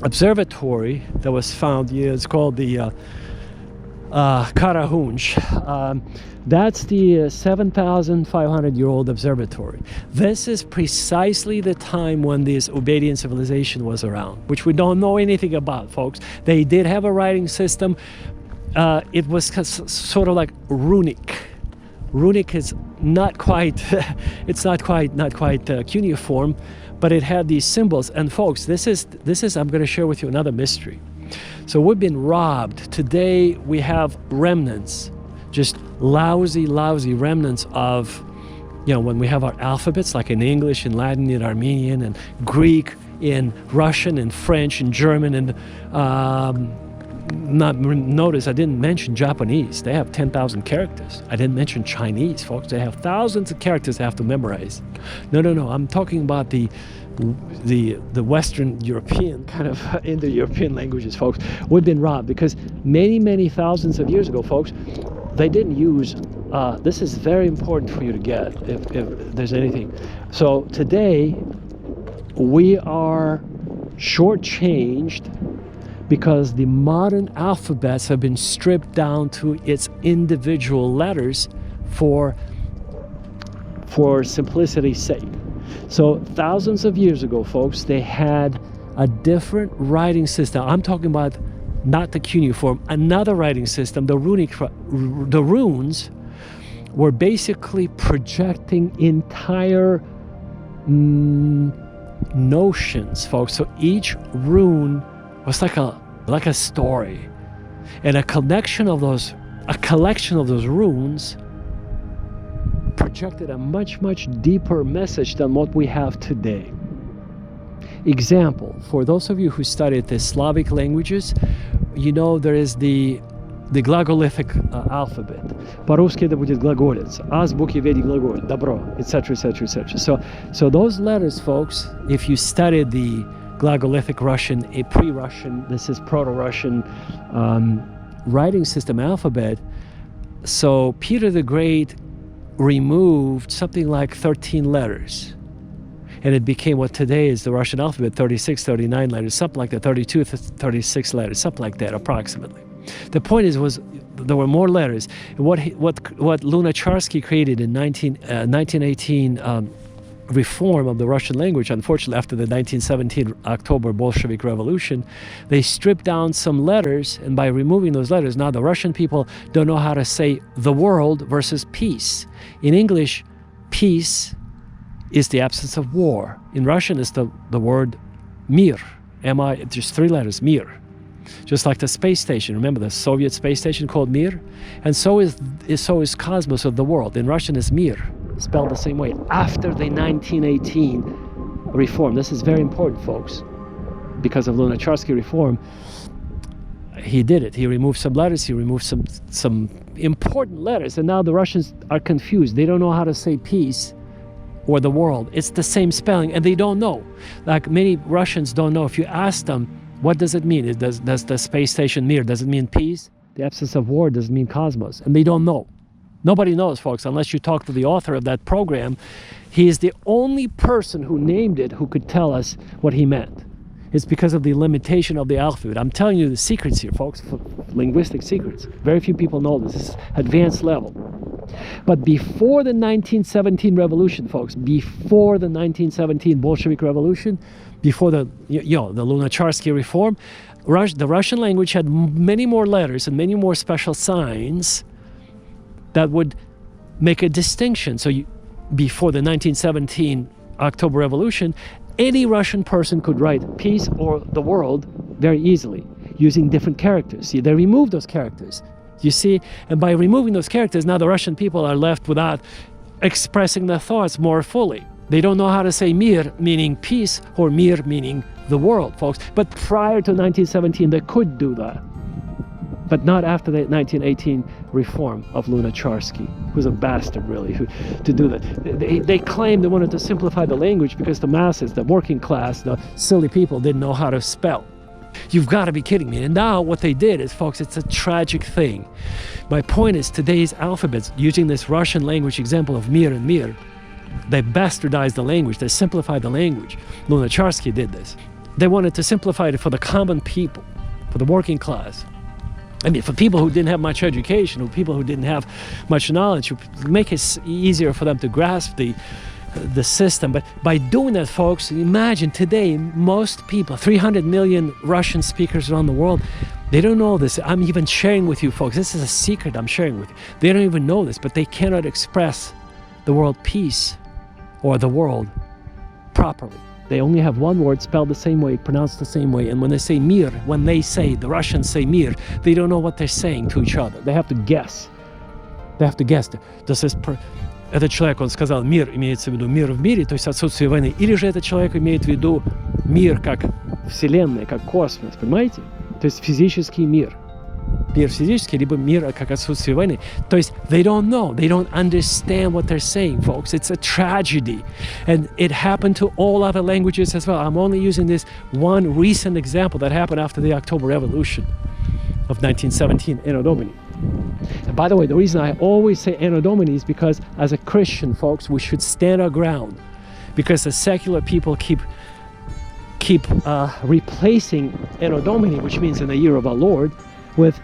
observatory that was found, it's called the Karahunj. That's the 7,500-year-old observatory. This is precisely the time when this Ubedian civilization was around, which we don't know anything about, folks. They did have a writing system. It was sort of like runic. Runic is not quite, it's not quite cuneiform, but it had these symbols. And folks, this is I'm going to share with you another mystery. So we've been robbed. Today we have remnants, just lousy remnants of, when we have our alphabets, like in English, in Latin, in Armenian, and Greek, in Russian, and French, and German, and notice I didn't mention Japanese. They have 10,000 characters. I didn't mention Chinese, folks. They have thousands of characters they have to memorize. No. I'm talking about the Western European, kind of Indo-European languages, folks. We've been robbed because many thousands of years ago, folks, they didn't use, this is very important for you to get if there's anything. So today we are shortchanged because the modern alphabets have been stripped down to its individual letters for simplicity's sake. So thousands of years ago, folks, they had a different writing system. I'm talking about not the cuneiform, another writing system. The runes were basically projecting entire notions, folks. So each rune was like a story, and a collection of those runes projected a much deeper message than what we have today. Example, for those of you who studied the Slavic languages, there is the gлаголитhic alphabet. По-русски это будет глаголец. Азбуки в виде глаголя, добро, etc. So those letters, folks, if you studied the Glagolithic Russian, a pre-Russian, this is Proto-Russian writing system alphabet. So Peter the Great removed something like 13 letters. And it became what today is the Russian alphabet, 36, 39 letters, something like that, 32, 36 letters, something like that, approximately. The point was there were more letters. What Lunacharsky created in 1918 reform of the Russian language, unfortunately, after the 1917 October Bolshevik Revolution, they stripped down some letters, and by removing those letters, now the Russian people don't know how to say the world versus peace. In English, peace is the absence of war. In Russian, it's the word mir, M-I, just 3 letters, mir. Just like the space station, remember the Soviet space station called Mir? And so is cosmos of the world. In Russian, it's mir, spelled the same way. After the 1918 reform, this is very important, folks, because of Lunacharsky reform, he did it. He removed some letters, he removed some important letters, and now the Russians are confused. They don't know how to say peace or the world. It's the same spelling, and they don't know. Like many Russians don't know. If you ask them, what does it mean? Does the space station Mir, does it mean peace? The absence of war doesn't mean cosmos. And they don't know. Nobody knows, folks, unless you talk to the author of that program. He is the only person who named it who could tell us what he meant. It's because of the limitation of the alphabet. I'm telling you the secrets here, folks, linguistic secrets. Very few people know this. This is advanced level. But before the 1917 revolution, folks, before the 1917 Bolshevik Revolution, before the Lunacharsky reform, the Russian language had many more letters and many more special signs that would make a distinction. So before the 1917 October Revolution, any Russian person could write peace or the world very easily using different characters. See, they removed those characters. You see, and by removing those characters, now the Russian people are left without expressing their thoughts more fully. They don't know how to say mir, meaning peace, or mir, meaning the world, folks. But prior to 1917, they could do that. But not after the 1918 reform of Lunacharsky, who's a bastard, really, to do that. They claimed they wanted to simplify the language because the masses, the working class, the silly people didn't know how to spell. You've got to be kidding me. And now what they did is, folks, it's a tragic thing. My point is, today's alphabets, using this Russian language example of mir and mir, they bastardized the language, they simplified the language. Lunacharsky did this. They wanted to simplify it for the common people, for the working class. I mean, for people who didn't have much education, or people who didn't have much knowledge, make it easier for them to grasp the system. But by doing that, folks, imagine today, most people, 300 million Russian speakers around the world, they don't know this. I'm even sharing with you, folks. This is a secret I'm sharing with you. They don't even know this, but they cannot express the word peace or the world properly. They only have one word spelled the same way, pronounced the same way. And when they say mir, the Russians say mir, they don't know what they're saying to each other. They have to guess. Этот человек, он сказал, мир имеется в виду мир в мире, то есть отсутствие войны. Или же этот человек имеет в виду мир как вселенная, как космос, понимаете? То есть физический мир. Мир физический, либо мир как отсутствие войны. То есть they don't know, they don't understand what they're saying, folks. It's a tragedy. And it happened to all other languages as well. I'm only using this one recent example that happened after the October Revolution of 1917, Anno Domini. And by the way, the reason I always say Anno Domini is because as a Christian, folks, we should stand our ground. Because the secular people keep replacing Anno Domini, which means in the year of our Lord, with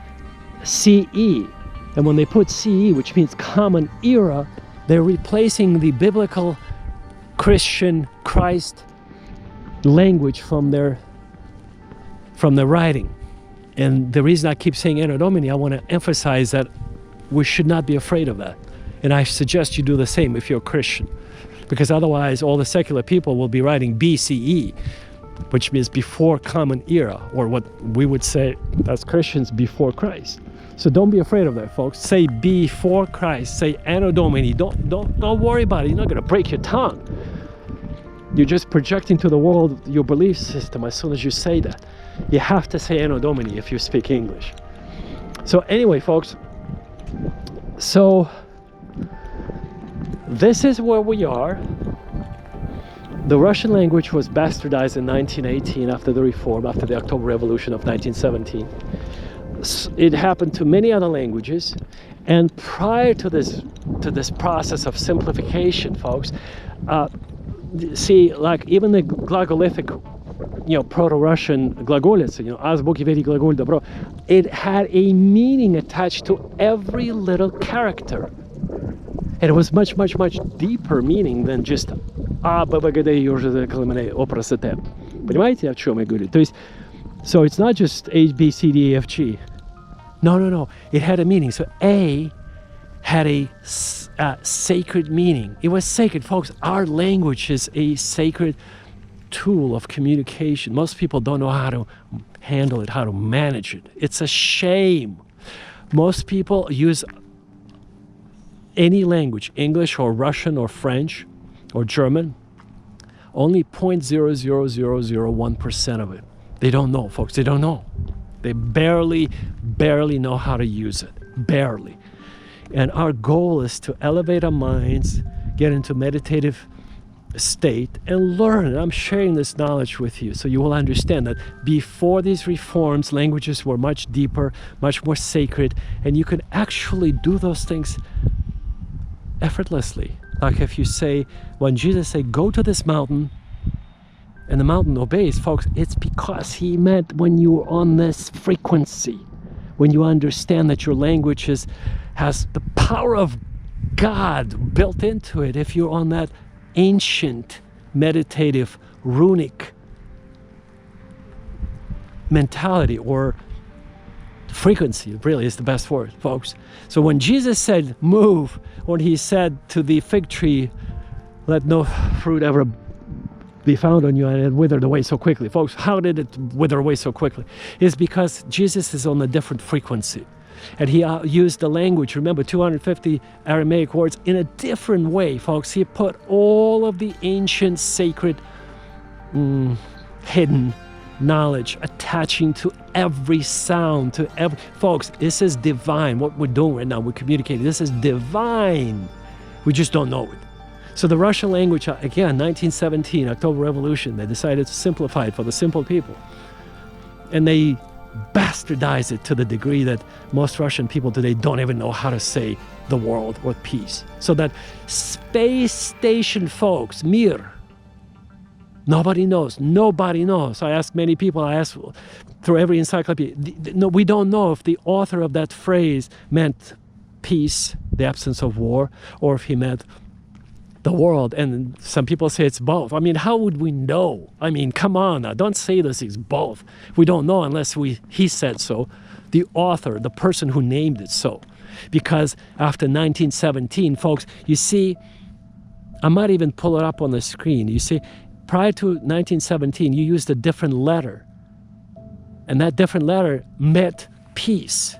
I.C.E. And when they put I.C.E., which means common era, they're replacing the biblical Christian Christ language from their writing. And the reason I keep saying Anno Domini, I want to emphasize that we should not be afraid of that. And I suggest you do the same if you're a Christian. Because otherwise, all the secular people will be writing BCE, which means before common era, or what we would say as Christians, before Christ. So don't be afraid of that, folks. Say before Christ. Say Anno Domini. Don't worry about it. You're not going to break your tongue. You're just projecting to the world your belief system as soon as you say that. You have to say Anno Domini if you speak English. So anyway, folks, so this is where we are. The Russian language was bastardized in 1918 after the reform, after the October Revolution of 1917. It happened to many other languages, and prior to this process of simplification, folks, see, like even the glagolithic, Proto-Russian glagolitsa, азбуки вери глаголь добро, it had a meaning attached to every little character. And it was much, much, much deeper meaning than just А, Б, В, Г, Д, Ё, Ж, З, К, Л, М, Н, О, П, Р, С, Т. Понимаете, о чем я говорю? То есть, so it's not just A, B, C, D, E, F, G. No. It had a meaning. So A had a sacred meaning. It was sacred, folks. Our language is a sacred tool of communication. Most people don't know how to handle it, how to manage it. It's a shame. Most people use any language, English or Russian or French or German, only 0.00001% of it. They don't know, folks. They don't know. They barely know how to use it. Barely. And our goal is to elevate our minds, get into meditative state, and learn. I'm sharing this knowledge with you so you will understand that before these reforms, languages were much deeper, much more sacred, and you could actually do those things effortlessly. Like if you say, when Jesus said, go to this mountain, and the mountain obeys, folks, it's because he meant when you're on this frequency, when you understand that your language has the power of God built into it. If you're on that ancient, meditative, runic mentality or frequency, really is the best word, folks. So when Jesus said move, when he said to the fig tree, let no fruit ever be found on you, and it withered away so quickly. Folks, how did it wither away so quickly? It's because Jesus is on a different frequency. And he used the language, remember, 250 Aramaic words in a different way, folks. He put all of the ancient, sacred, hidden knowledge attaching to every sound, to every... Folks, this is divine. What we're doing right now, we're communicating. This is divine. We just don't know it. So the Russian language, again, 1917, October Revolution, they decided to simplify it for the simple people. And they bastardize it to the degree that most Russian people today don't even know how to say the world or peace. So that space station folks, Mir, nobody knows. I ask many people, I ask through every encyclopedia, no, we don't know if the author of that phrase meant peace, the absence of war, or if he meant the world. And some people say it's both. I mean, how would we know? I mean, come on now, don't say this is both. We don't know unless he said so, the author, the person who named it so. Because after 1917, folks, you see, I might even pull it up on the screen. You see, prior to 1917, you used a different letter. And that different letter meant peace.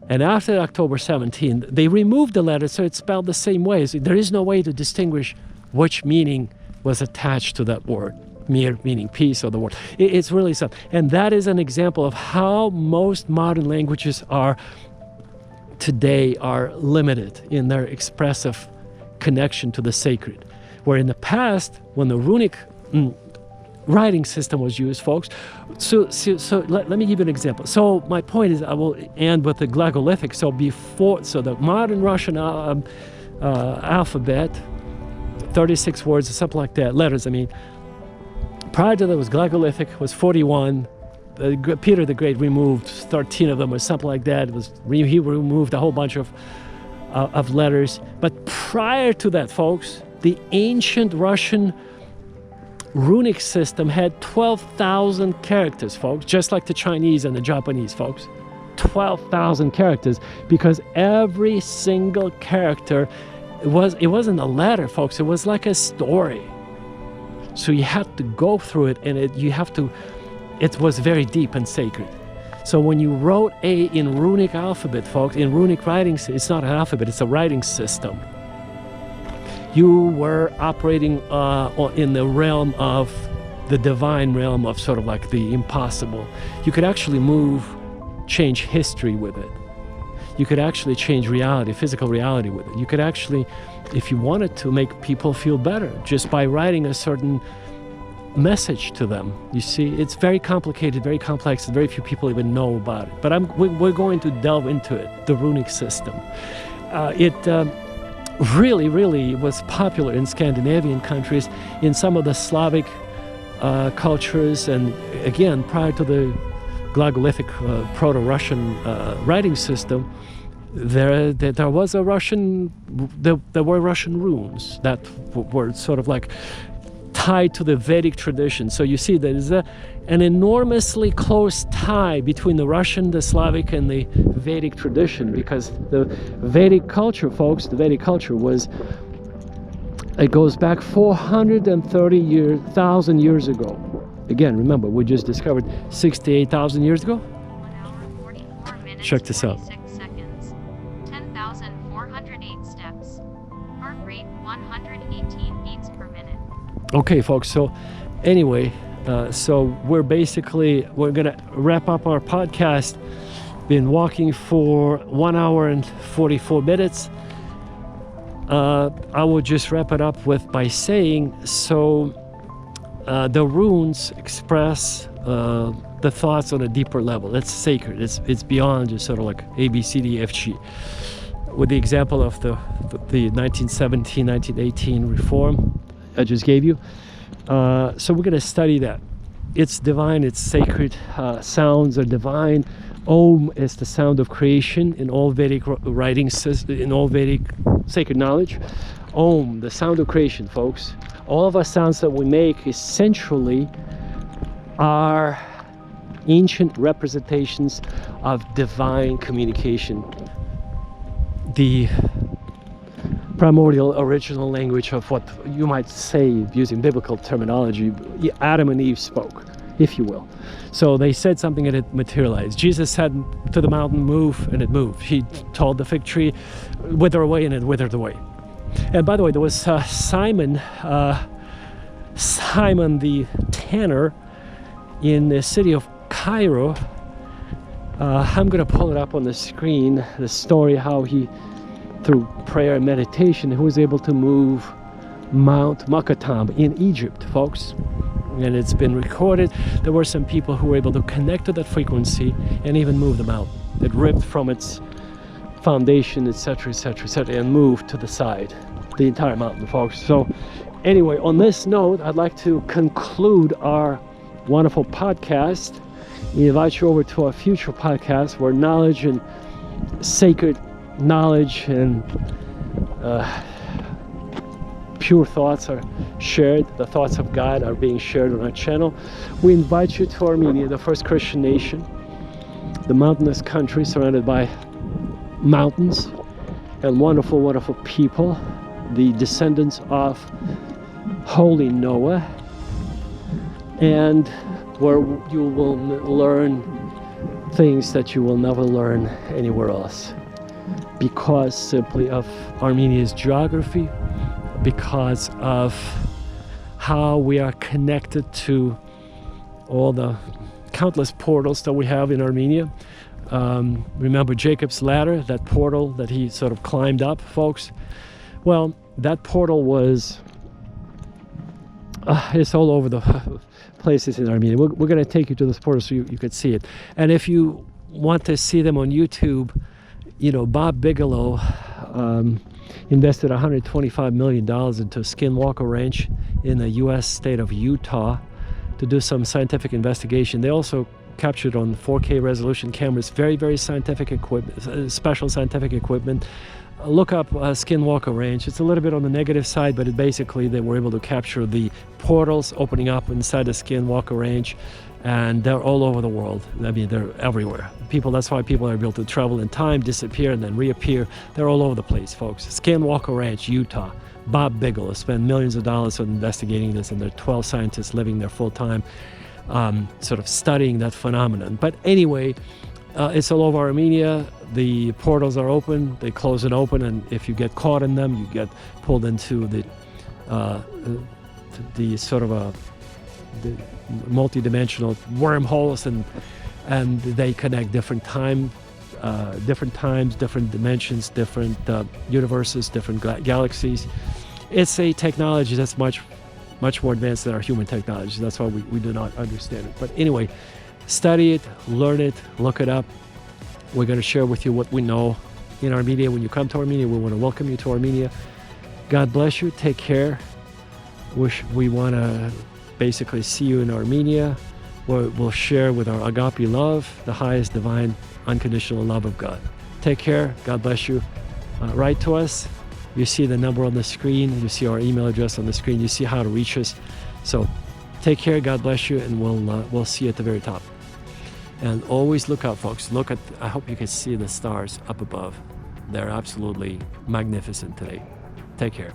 And after October 17, they removed the letter so it's spelled the same way. So there is no way to distinguish which meaning was attached to that word. Mir meaning peace, or the word. It's really something. And that is an example of how most modern languages today are limited in their expressive connection to the sacred. Where in the past, when the runic writing system was used, folks. So let me give you an example. So my point is, I will end with the glagolithic. So the modern Russian alphabet, 36 words or something like that, letters, I mean. Prior to that was glagolithic, was 41. Peter the Great removed 13 of them or something like that. He removed a whole bunch of letters. But prior to that, folks, the ancient Russian runic system had 12,000 characters, folks, just like the Chinese and the Japanese, folks. 12,000 characters, because every single character, it wasn't a letter, folks, it was like a story. So you had to go through it, and it was very deep and sacred. So when you wrote A in runic alphabet, folks, in runic writing, it's not an alphabet, it's a writing system. You were operating in the realm of the divine realm of sort of like the impossible. You could actually change history with it. You could actually change reality, physical reality with it. You could actually, if you wanted to, make people feel better just by writing a certain message to them. You see, it's very complicated, very complex, and very few people even know about it. But we're going to delve into it, the runic system. Really was popular in Scandinavian countries, in some of the Slavic cultures, and again, prior to the glagolithic Proto-Russian writing system, there were Russian runes that were sort of like tied to the Vedic tradition. So you see, there is an enormously close tie between the Russian, the Slavic, and the Vedic tradition, because the Vedic culture, folks, it goes back 430,000 years ago. Again, remember, we just discovered 68,000 years ago. 1 hour, 44 minutes, check this out. 26 seconds. 10,408 steps. Heart rate 118 beats per minute. Okay, folks, so anyway, so we're going to wrap up our podcast. Been walking for 1 hour and 44 minutes. I will just wrap it up by saying, the runes express the thoughts on a deeper level. It's sacred. It's beyond just sort of like A, B, C, D, F, G. With the example of the 1917, 1918 reform I just gave you. So we're going to study that. It's divine, it's sacred. Sounds are divine. Om is the sound of creation in all Vedic writing, in all Vedic sacred knowledge. Om, the sound of creation, folks. All of our sounds that we make essentially are ancient representations of divine communication. The primordial original language of what you might say, using biblical terminology, Adam and Eve spoke. if you will. So they said something and it materialized. Jesus said to the mountain, move, and it moved. He told the fig tree, wither away, and it withered away. And by the way, there was Simon the tanner in the city of Cairo. I'm going to pull it up on the screen, the story how he, through prayer and meditation, he was able to move Mount Makatam in Egypt, folks. And it's been recorded. There were some people who were able to connect to that frequency and even move the mountain. It ripped from its foundation, etc., etc., etc., and moved to the side, the entire mountain, folks. So anyway, on this note, I'd like to conclude our wonderful podcast. We invite you over to our future podcast where knowledge and sacred knowledge and pure thoughts are shared. The thoughts of God are being shared on our channel. We invite you to Armenia, the first Christian nation, the mountainous country surrounded by mountains and wonderful, wonderful people, the descendants of holy Noah, and where you will learn things that you will never learn anywhere else, because simply of Armenia's geography, because of how we are connected to all the countless portals that we have in Armenia. Remember Jacob's ladder, that portal that he sort of climbed up, folks? Well, that portal was, it's all over the places in Armenia. We're going to take you to this portal so you could see it. And if you want to see them on YouTube, you know, Bob Bigelow invested $125 million into Skinwalker Ranch in the U.S. state of Utah to do some scientific investigation. They also captured on 4K resolution cameras very, very scientific equipment, special scientific equipment. Look up Skinwalker Ranch. It's a little bit on the negative side, but it basically they were able to capture the portals opening up inside the Skinwalker Ranch, and they're all over the world. I mean, they're everywhere. That's why people are able to travel in time, disappear, and then reappear. They're all over the place, folks. Skinwalker Ranch, Utah. Bob Bigelow spent millions of dollars on investigating this, and there are 12 scientists living there full time, sort of studying that phenomenon. But anyway, it's all over Armenia. The portals are open, they close and open, and if you get caught in them, you get pulled into the sort of the multi-dimensional wormholes, and they connect different times, different dimensions, different universes, different galaxies. It's a technology that's much more advanced than our human technology. That's why we do not understand it. But anyway, study it, learn it, look it up. We're going to share with you what we know in Armenia. When you come to Armenia, we want to welcome you to Armenia. God bless you. Take care. We want to basically see you in Armenia, where we'll share with our agape love, the highest divine, unconditional love of God. Take care. God bless you. Write to us. You see the number on the screen. You see our email address on the screen. You see how to reach us. So take care. God bless you, and we'll see you at the very top. And always look out, folks. I hope you can see the stars up above. They're absolutely magnificent today. Take care.